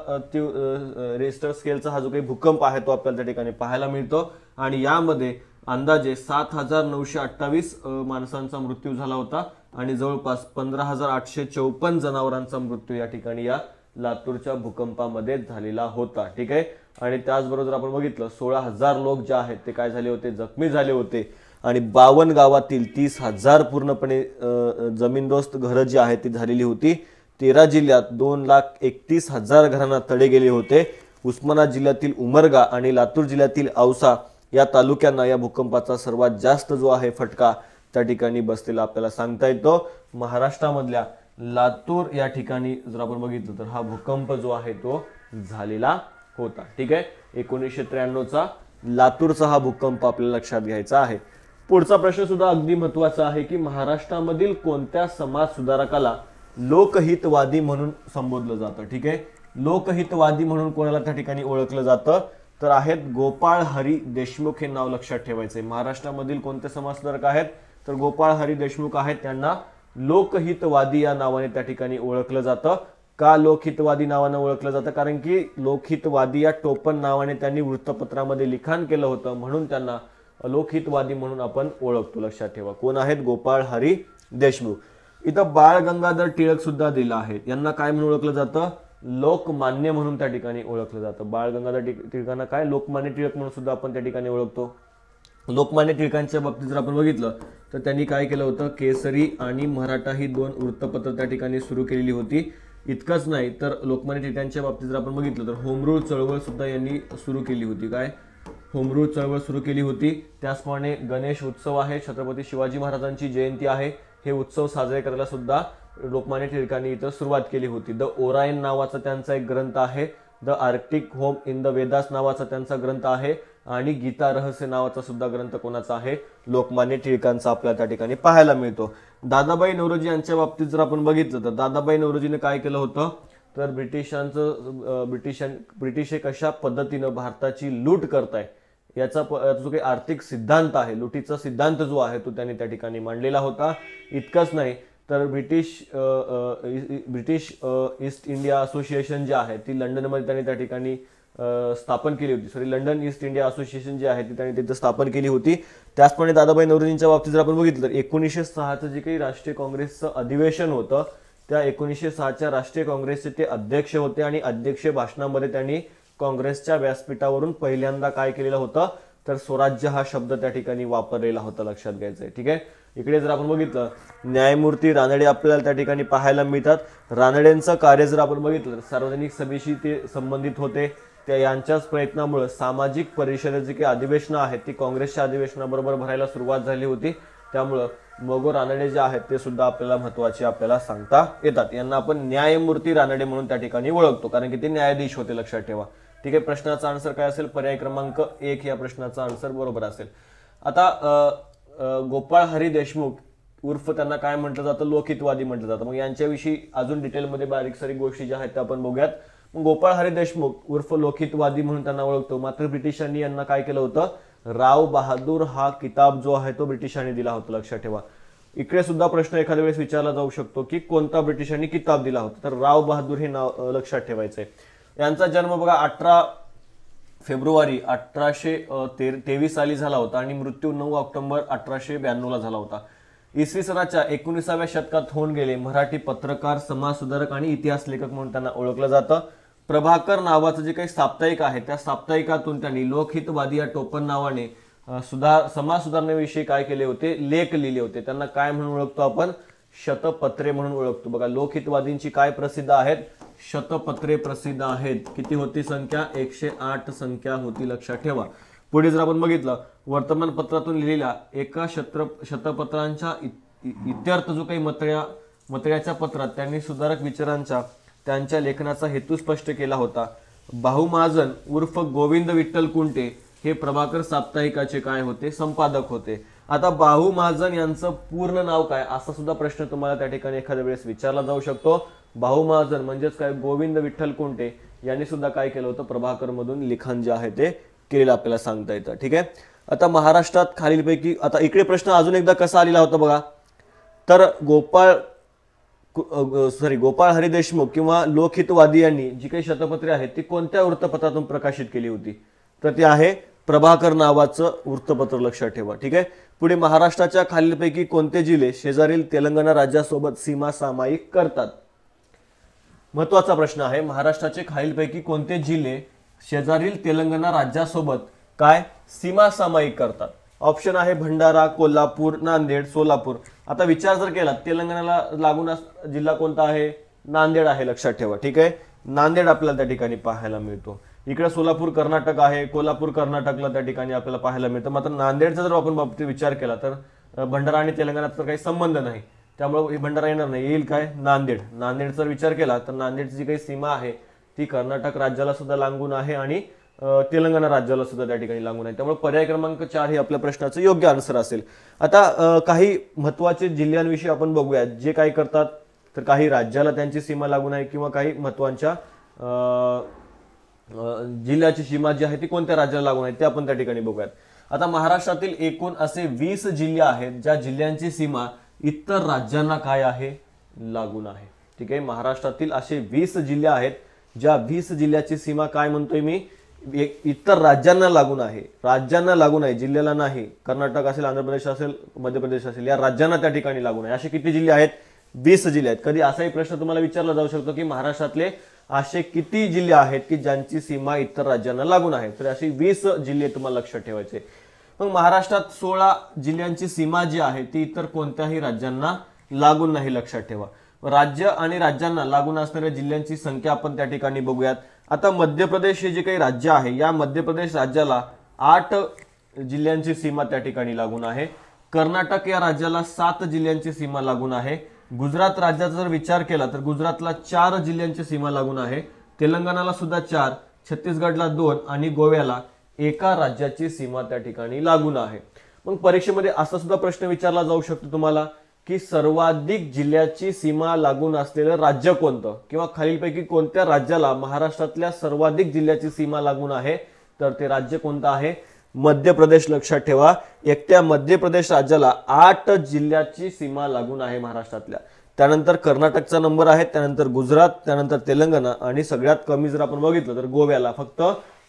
रिश्टर स्केलचा हा जो काही भूकंप आहे तो आपल्याला त्या ठिकाणी पाहायला मिळतो आणि यामध्ये अंदाजे 7,928 माणसांचा मृत्यू झाला होता आणि जवळपास 15,854 जनावरांचा मृत्यू या ठिकाणी या लातूरच्या भूकंपामध्ये झालेला होता. ठीक आहे. आणि त्याचबरोबर आपण बघितलं 16,000 लोक जे आहेत ते काय झाले होते, जखमी झाले होते आणि 52 गावातील 30,000 पूर्णपणे जमीनदोस्त घरं जी आहेत ती झालेली होती. 13 जिल्ह्यात 2,31,000 घरांना तडे गेले होते. उस्मानाबाद जिल्ह्यातील उमरगा आणि लातूर जिल्ह्यातील औसा या तालुक्यांना या भूकंपाचा सर्वात जास्त जो आहे फटका त्या ठिकाणी बसलेला आपल्याला सांगता येतो. महाराष्ट्रामधल्या लातूर या ठिकाणी जर आपण बघितलं तर हा भूकंप जो आहे तो झालेला होता. ठीक आहे. 1993चा लातूरचा हा भूकंप आपल्याला लक्षात घ्यायचा आहे. पुढचा प्रश्न सुद्धा अगदी महत्त्वाचा आहे की महाराष्ट्रामधील कोणत्या समाज सुधारकाला लोकहितवादी म्हणून संबोधलं जातं. ठीक आहे. लोकहितवादी म्हणून कोणाला त्या ठिकाणी ओळखलं जातं तर आहेत गोपाळ हरी देशमुख. हे नाव लक्षात ठेवायचंय. महाराष्ट्रामधील कोणते समाजसुधारक आहेत तर गोपाळ हरी देशमुख आहेत. त्यांना लोकहितवादी या नावाने त्या ठिकाणी ओळखलं जातं. का लोकहितवादी नावाने ओळखलं जातं कारण की लोकहितवादी या टोपण नावाने त्यांनी वृत्तपत्रामध्ये लिखाण केलं होतं म्हणून त्यांना लोकहितवादी म्हणून आपण ओळखतो. लक्षात ठेवा. कोण आहेत? गोपाळ हरी देशमुख. इथं बाळ गंगाधर टिळक सुद्धा दिला आहे. यांना काय म्हणून ओळखलं जातं? लोकमान्य म्हणून त्या ठिकाणी ओळखलं जातं. बाळ गंगाधर टिळकांना काय लोकमान्य टिळक म्हणून सुद्धा आपण त्या ठिकाणी ओळखतो. लोकमान्य टिळकांच्या बाबतीत जर आपण बघितलं तर त्यांनी काय केलं होतं, केसरी आणि मराठा ही 2 वृत्तपत्र त्या ठिकाणी सुरू केलेली होती. इतकंच नाही तर लोकमान्य टिळकांच्या बाबतीत जर आपण बघितलं तर होमरूल चळवळ सुद्धा यांनी सुरू केली होती. काय? होमरूल चळवळ सुरू केली होती. त्याचप्रमाणे गणेश उत्सव आहे, छत्रपती शिवाजी महाराजांची जयंती आहे, हे उत्सव साजरे करायला सुद्धा लोकमान्य टिळकांनी इथं सुरुवात केली होती. द ओरायन नावाचा त्यांचा एक ग्रंथ आहे. The Arctic home in the Vedas नावाचा त्यांचा ग्रंथ आहे आणि गीता रहस्य नावाचा सुद्धा ग्रंथ कोणाचा आहे? लोकमान्य टिळकांचा आपल्याला त्या ठिकाणी पाहायला मिळतो. दादाबाई नौरोजी यांच्या बाबतीत जर आपण बघितलं तर दादाबाई नौरोजीने काय केलं होतं तर ब्रिटिश कशा पद्धतीनं भारताची लूट करताय याचा जो काही आर्थिक सिद्धांत आहे, लुटीचा सिद्धांत जो आहे तो त्यांनी त्या ठिकाणी मांडलेला होता. इतकंच नाही तर ब्रिटिश ईस्ट इंडिया असोसिएशन जी आहे ती लंडनमध्ये त्यांनी त्या ठिकाणी स्थापन केली होती. लंडन ईस्ट इंडिया असोसिएशन जी आहे ती त्यांनी तिथे स्थापन केली होती. त्याचप्रमाणे दादाबाई नौरोजींच्या बाबतीत जर आपण बघितलं तर 1906चं जे काही राष्ट्रीय काँग्रेसचं अधिवेशन होतं त्या 1906च्या राष्ट्रीय काँग्रेसचे ते अध्यक्ष होते आणि अध्यक्ष भाषणामध्ये त्यांनी काँग्रेसच्या व्यासपीठावरून पहिल्यांदा काय केलेलं होतं तर स्वराज्य हा शब्द त्या ठिकाणी वापरलेला होता. लक्षात घ्यायचंय. ठीक आहे. इकडे जर आपण बघितलं न्यायमूर्ती रानडे आपल्याला त्या ठिकाणी पाहायला मिळतात. रानडेंचं कार्य जर आपण बघितलं तर सार्वजनिक सभेशी ते संबंधित होते. त्या यांच्याच प्रयत्नामुळे सामाजिक परिषदेची काही अधिवेशनं आहेत ती काँग्रेसच्या अधिवेशनाबरोबर भरायला सुरुवात झाली होती. त्यामुळं मगो रानडे जे आहेत ते सुद्धा आपल्याला महत्वाचे आपल्याला सांगता येतात. यांना आपण न्यायमूर्ती रानडे म्हणून त्या ठिकाणी ओळखतो कारण की ते न्यायाधीश होते. लक्षात ठेवा. ठीक आहे. प्रश्नाचा आन्सर काय असेल? पर्याय क्रमांक 1 या प्रश्नाचा आन्सर बरोबर असेल. आता गोपाळ हरी देशमुख उर्फ त्यांना काय म्हटलं जातं? लोकहितवादी म्हटलं जातं. मग यांच्याविषयी अजून डिटेलमध्ये बारीक सारीक गोष्टी ज्या आहेत त्या आपण बघूयात. मग गोपाळ हरी देशमुख उर्फ लोकहितवादी म्हणून त्यांना ओळखतो. मात्र ब्रिटिशांनी यांना काय केलं होतं? राव बहादूर हा किताब जो आहे तो ब्रिटिशांनी दिला होता. लक्षात ठेवा. इकडे सुद्धा प्रश्न एखाद्या वेळेस विचारला जाऊ शकतो की कोणता ब्रिटिशांनी किताब दिला होता तर राव बहादूर हे नाव लक्षात ठेवायचंय. यांचा जन्म बघा 18 फेब्रुवारी 1823 साली झाला होता आणि मृत्यू 9 ऑक्टोबर 1892 ला झाला होता. इसवी सनाच्या 19व्या शतकात होऊन गेले. मराठी पत्रकार, समाजसुधारक आणि इतिहास लेखक म्हणून त्यांना ओळखलं जातं. प्रभाकर नावाचं जे काही साप्ताहिक आहे त्या साप्ताहिकातून त्यांनी लोकहितवादी या टोपण नावाने समाज सुधारणेविषयी काय केले होते? लेख लिहिले होते. त्यांना काय म्हणून ओळखतो आपण? शतपत्रे म्हणून ओळखतो. बघा लोकहितवादींची काय प्रसिद्ध आहेत? शतपत्रे प्रसिद्ध आहेत. किती होती संख्या? 108 संख्या होती. लक्षात ठेवा. पुढे जर आपण बघितलं वर्तमानपत्रातून लिहिलेल्या एका शतपत्रांच्या इत्यर्थ जो काही मतळ्याच्या पत्रात त्यांनी सुधारक विचारांच्या त्यांच्या लेखनाचा हेतू स्पष्ट केला होता. भाऊ महाजन उर्फ गोविंद विठ्ठल कुंटे हे प्रभाकर साप्ताहिकाचे काय होते? संपादक होते. आता भाऊ महाजन यांचं पूर्ण नाव काय असा सुद्धा प्रश्न तुम्हाला त्या ठिकाणी एखाद्या वेळेस विचारला जाऊ शकतो. भाऊ महाजन म्हणजेच काय? गोविंद विठ्ठल कुंटे यांनी सुद्धा काय केलं होतं? प्रभाकर मधून लिखाण जे आहे ते केलेलं आपल्याला सांगता येतं. ठीक आहे. आता महाराष्ट्रात खालीलपैकी आता इकडे प्रश्न अजून एकदा कसा आलेला होता बघा तर गोपाळ गोपाळ हरी देशमुख किंवा लोकहितवादी यांनी जी काही शतपत्रे आहेत ती कोणत्या वृत्तपत्रातून प्रकाशित केली होती? तर ती आहे प्रभाकर नावाचं वृत्तपत्र, लक्षात ठेवा. ठीक आहे. पुढे महाराष्ट्राच्या खालीलपैकी कोणते जिल्हे शेजारील तेलंगणा राज्यासोबत सीमा सामायिक करतात? महत्वाचा प्रश्न आहे. महाराष्ट्राचे खालीलपैकी कोणते जिल्हे शेजारील तेलंगणा राज्यासोबत काय सीमा सामायिक करतात? ऑप्शन आहे भंडारा, कोल्हापूर, नांदेड, सोलापूर. आता विचार जर केला तेलंगणाला लागून जिल्हा कोणता आहे? नांदेड आहे, लक्षात ठेवा. ठीक आहे. नांदेड आपल्याला त्या ठिकाणी पाहायला मिळतो. इकडे सोलापूर कर्नाटक आहे, कोल्हापूर कर्नाटकला त्या ठिकाणी आपल्याला पाहायला मिळतं. मात्र नांदेडचा जर आपण बाबतीत विचार केला तर भंडारा आणि तेलंगणाचा काही संबंध नाही, त्यामुळे भंडारा येणार नाही. येईल काय? नांदेड. नांदेडचा विचार केला तर नांदेडची जी काही सीमा आहे ती कर्नाटक राज्याला सुद्धा लागून आहे आणि तेलंगणा राज्याला सुद्धा त्या ठिकाणी लागून आहे. त्यामुळे पर्याय क्रमांक 4 हे आपल्या प्रश्नाचं योग्य आन्सर असेल. आता काही महत्वाचे जिल्ह्यांविषयी आपण बघूया जे काय करतात. तर काही राज्याला त्यांची सीमा लागून आहे किंवा काही महत्वाच्या जिल्ह्याची सीमा जी आहे ती कोणत्या राज्याला लागून आहे ते आपण त्या ठिकाणी बघूयात. आता महाराष्ट्रातील एकूण असे 20 जिल्हे आहेत ज्या जिल्ह्यांची सीमा इतर राज्यांना काय आहे? लागून आहे. ठीक आहे. महाराष्ट्रातील असे 20 जिल्हे आहेत ज्या 20 जिल्ह्याची सीमा काय म्हणतोय मी? इतर राज्यांना लागून आहे. राज्यांना लागून आहे, जिल्ह्याला नाही. कर्नाटक असेल, आंध्र प्रदेश असेल, मध्य प्रदेश असेल, या राज्यांना त्या ठिकाणी लागून आहे. असे किती जिल्हे आहेत? 20 जिल्हे आहेत. कधी असाही प्रश्न तुम्हाला विचारला जाऊ शकतो की महाराष्ट्रातले असे किती जिल्हे आहेत की ज्यांची सीमा इतर राज्यांना लागून आहे? तर अशी 20 जिल्हे तुम्हाला लक्षात ठेवायचे. मग महाराष्ट्रात 16 जिल्ह्यांची सीमा जी आहे ती इतर कोणत्याही राज्यांना लागून नाही, लक्षात ठेवा. राज्य आणि राज्यांना लागून असणाऱ्या जिल्ह्यांची संख्या आपण त्या ठिकाणी बघूयात. आता मध्य प्रदेश हे जे काही राज्य आहे या मध्य प्रदेश राज्याला 8 जिल्ह्यांची सीमा त्या ठिकाणी लागून आहे. कर्नाटक या राज्याला 7 जिल्ह्यांची सीमा लागून आहे. गुजरात राज्याचा जर विचार केला तर गुजरातला 4 जिल्ह्यांची सीमा लागून आहे. तेलंगणाला सुद्धा 4, छत्तीसगडला 2 आणि गोव्याला 1 राज्याची सीमा त्या ठिकाणी लागून आहे. मग परीक्षेमध्ये असा सुद्धा प्रश्न विचारला जाऊ शकतो तुम्हाला की सर्वाधिक जिल्ह्याची सीमा लागून असलेलं राज्य कोणतं किंवा खालीलपैकी कोणत्या राज्याला महाराष्ट्रातल्या सर्वाधिक जिल्ह्याची सीमा लागून आहे? तर ते राज्य कोणतं आहे? मध्य प्रदेश, लक्षात ठेवा. एकट्या मध्य प्रदेश राज्याला 8 जिल्ह्याची सीमा लागून आहे महाराष्ट्रातल्या. त्यानंतर कर्नाटकचा नंबर आहे, त्यानंतर गुजरात, त्यानंतर तेलंगणा आणि सगळ्यात कमी जर आपण बघितलं तर गोव्याला फक्त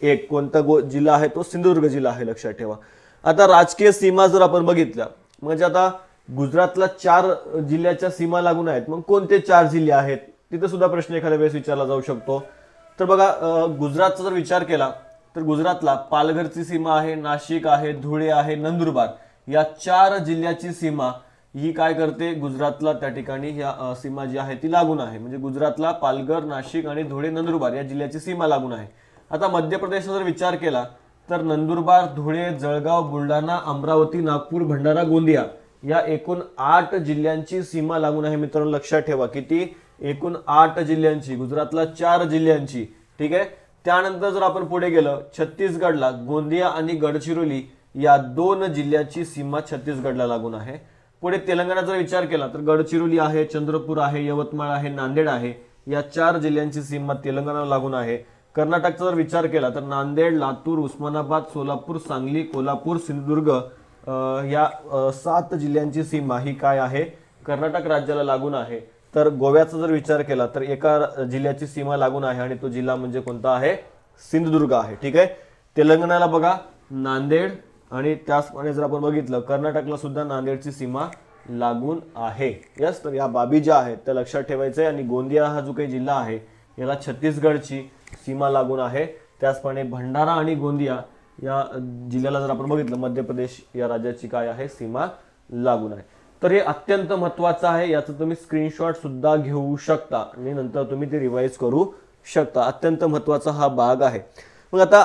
1. कोणता जिल्हा आहे? तो सिंधुदुर्ग जिल्हा आहे, लक्षात ठेवा. आता राजकीय सीमा जर आपण बघितल्या म्हणजे आता गुजरातला 4 जिल्ह्याच्या सीमा लागून आहेत. मग कोणते 4 जिल्हे आहेत? तिथे सुद्धा प्रश्न एखाद्या वेळेस विचारला जाऊ शकतो. तर बघा गुजरातचा जर विचार केला तर गुजरातला पालघरची सीमा आहे, नाशिक आहे, धुळे आहे, नंदुरबार या 4 जिल्ह्याची सीमा ही काय करते? गुजरातला त्या ठिकाणी या सीमा जी आहे ती लागून आहे. म्हणजे गुजरातला पालघर, नाशिक आणि धुळे, नंदुरबार या जिल्ह्याची सीमा लागून आहे. आता मध्य प्रदेशचा जर विचार केला तर नंदुरबार, धुळे, जळगाव, बुलढाणा, अमरावती, नागपूर, भंडारा, गोंदिया या एकूण 8 जिल्ह्यांची सीमा लागून आहे. मित्रांनो लक्षात ठेवा किती? एकूण 8 जिल्ह्यांची. गुजरातला 4 जिल्ह्यांची. ठीक आहे. त्यानंतर जर आपण पुढे गेलं छत्तीसगडला गोंदिया आणि गडचिरोली या 2 जिल्ह्याची सीमा छत्तीसगडला लागून आहे. पुढे तेलंगणाचा जर विचार केला तर गडचिरोली आहे, चंद्रपूर आहे, यवतमाळ आहे, नांदेड आहे या 4 जिल्ह्यांची सीमा तेलंगणाला लागून आहे. कर्नाटकचा जर विचार केला तर नांदेड, लातूर, उस्मानाबाद, सोलापूर, सांगली, कोल्हापूर, सिंधुदुर्ग या 7 जिल्ह्यांची सीमा ही काय आहे? कर्नाटक राज्याला लागून आहे. तर गोव्याचा जर विचार केला तर 1 जिल्ह्याची सीमा लागून आहे आणि तो जिल्हा म्हणजे कोणता आहे? सिंधुदुर्ग आहे. ठीक आहे. तेलंगणाला बघा नांदेड आणि त्याचप्रमाणे जर आपण बघितलं कर्नाटकला सुद्धा नांदेडची सीमा लागून आहे. यस, तर या बाबी ज्या आहेत त्या लक्षात ठेवायचं आहे. आणि गोंदिया हा जो काही जिल्हा आहे याला छत्तीसगडची सीमा लागून आहे. त्याचप्रमाणे भंडारा आणि गोंदिया या जिल्ह्याला जर आपण बघितलं मध्य प्रदेश या राज्याची काय आहे? सीमा लागून आहे. तर हे अत्यंत महत्वाचं आहे. याचं तुम्ही स्क्रीनशॉट सुद्धा घेऊ शकता आणि नंतर तुम्ही ते रिवाइज करू शकता. अत्यंत महत्वाचा हा भाग आहे. मग आता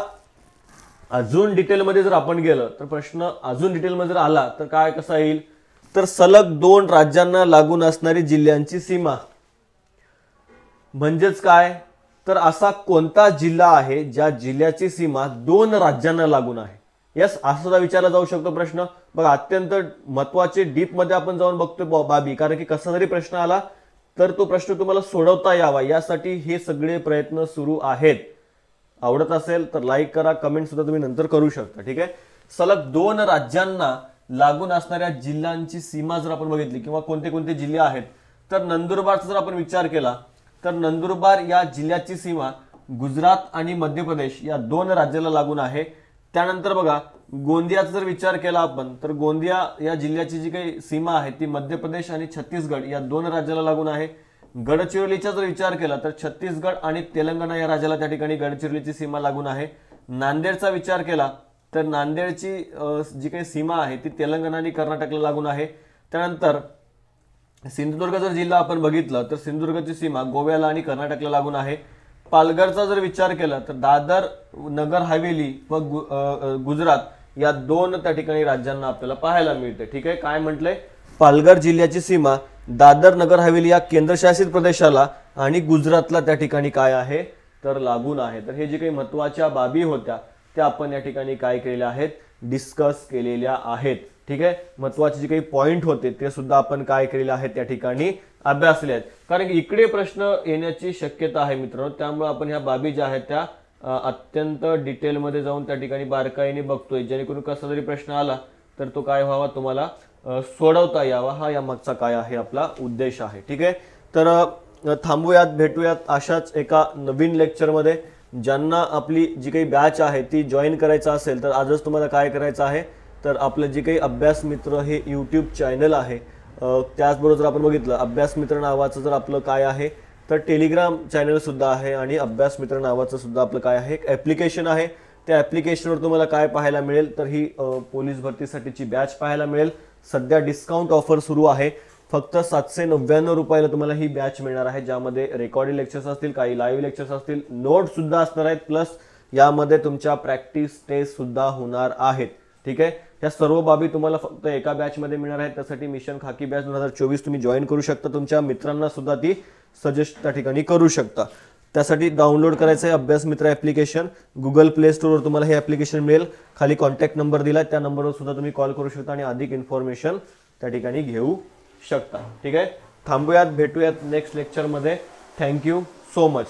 अजून डिटेलमध्ये जर आपण गेलं तर प्रश्न अजून डिटेलमध्ये जर आला तर काय कसा येईल? तर सलग 2 राज्यांना लागून असणारी जिल्ह्यांची सीमा म्हणजेच काय? तर असा कोणता जिल्हा आहे ज्या जिल्ह्याची सीमा 2 राज्यांना लागून आहे? यस, असा सुद्धा विचारला जाऊ शकतो प्रश्न. बघा अत्यंत महत्वाचे डीप मध्ये आपण जाऊन बघतोय बाबी, कारण की कसा जरी प्रश्न आला तर तो प्रश्न तुम्हाला सोडवता यावा यासाठी हे सगळे प्रयत्न सुरू आहेत. आवडत असेल तर लाईक करा, कमेंट सुद्धा तुम्ही नंतर करू शकता. ठीक आहे. सलग 2 राज्यांना लागून असणाऱ्या जिल्ह्यांची सीमा जर आपण बघितली किंवा कोणते कोणते जिल्हे आहेत तर नंदुरबारचा जर आपण विचार केला तर नंदुरबार या जिल्ह्याची सीमा गुजरात आणि मध्य प्रदेश या 2 राज्याला लागून आहे. त्यानंतर बघा गोंदियाचा जर विचार केला आपण तर गोंदिया या जिल्ह्याची जी काही सीमा आहे ती मध्य प्रदेश आणि छत्तीसगड या 2 राज्याला लागून आहे. गडचिरोलीचा जर विचार केला तर छत्तीसगड आणि तेलंगणा या राज्याला त्या ठिकाणी गडचिरोलीची सीमा लागून आहे. नांदेडचा विचार केला तर नांदेडची जी काही सीमा आहे ती तेलंगणा आणि कर्नाटकला लागून आहे. त्यानंतर सिंधुदुर्ग जर जिल्हा आपण बघितला तर सिंधुदुर्गची सीमा गोव्याला आणि कर्नाटकला लागून आहे. पालघरचा जर विचार केला तर दादर नगर हवेली व गुजरात या 2 त्या ठिकाणी राज्यांना आपल्याला पाहायला मिळते. ठीक आहे, काय म्हटलंय, पालघर जिल्ह्याची सीमा दादर नगर हवेली या केंद्रशासित प्रदेशाला आणि गुजरातला त्या ठिकाणी काय आहे तर लागून आहे. तर हे जे काही महत्त्वाच्या बाबी होत्या त्या आपण या ठिकाणी काय केलेल्या आहेत, डिस्कस केलेल्या आहेत. ठीक आहे, महत्त्वाचे जे काही पॉइंट होते ते सुद्धा आपण काय केलेले आहेत त्या ठिकाणी अभ्यासले आहेत. कारण इकडे प्रश्न येण्याची शक्यता आहे मित्रांनो, त्यामुळे आपण ह्या बाबी ज्या आहेत त्या अत्यंत डिटेलमध्ये जाऊन त्या ठिकाणी बारकाईने बघतोय, जेणेकरून कसा जरी प्रश्न आला तर तो काय व्हावा, तुम्हाला सोडवता यावा, हा या मागचा काय आहे आपला उद्देश आहे. ठीक आहे, तर थांबूयात, भेटूयात अशाच एका नवीन लेक्चरमध्ये. ज्यांना आपली जी काही बॅच आहे ती जॉईन करायचं असेल तर आजच तुम्हाला काय करायचं आहे तर आपलं जे काही अभ्यास मित्र हे यूट्यूब चॅनल आहे, त्याचबरोबर जर आपण बघितलं अभ्यास मित्र नावाचं जर आपलं काय आहे तर टेलिग्राम चॅनल सुद्धा आहे आणि अभ्यास मित्र नावाचं सुद्धा आपलं काय आहे एक ॲप्लिकेशन आहे. त्या ॲप्लिकेशनवर तुम्हाला काय पाहायला मिळेल तर ही पोलीस भरतीसाठीची बॅच पाहायला मिळेल. सध्या डिस्काउंट ऑफर सुरू आहे. फक्त 799 रुपयाला तुम्हाला ही बॅच मिळणार आहे, ज्यामध्ये रेकॉर्डेड लेक्चर्स असतील, काही लाईव्ह लेक्चर्स असतील, नोट्स सुद्धा असणार आहेत, प्लस यामध्ये तुमच्या प्रॅक्टिस टेस्ट सुद्धा होणार आहेत. ठीक आहे, या सर्व बाबी तुम्हाला फक्त एका बॅचमध्ये मिळणार आहेत. त्यासाठी मिशन खाकी बॅच 2024 तुम्ही जॉईन करू शकता. तुमच्या मित्रांना सुद्धा ती सजेस्ट त्या ठिकाणी करू शकता. त्यासाठी डाउनलोड करायचं आहे अभ्यास मित्र ॲप्लिकेशन. गुगल प्ले स्टोरवर तुम्हाला हे ॲप्लिकेशन मिळेल. खाली कॉन्टॅक्ट नंबर दिला, त्या नंबरवर सुद्धा तुम्ही कॉल करू शकता आणि अधिक इन्फॉर्मेशन त्या ठिकाणी घेऊ शकता. ठीक आहे, थांबूयात, भेटूयात नेक्स्ट लेक्चरमध्ये. Thank you so much.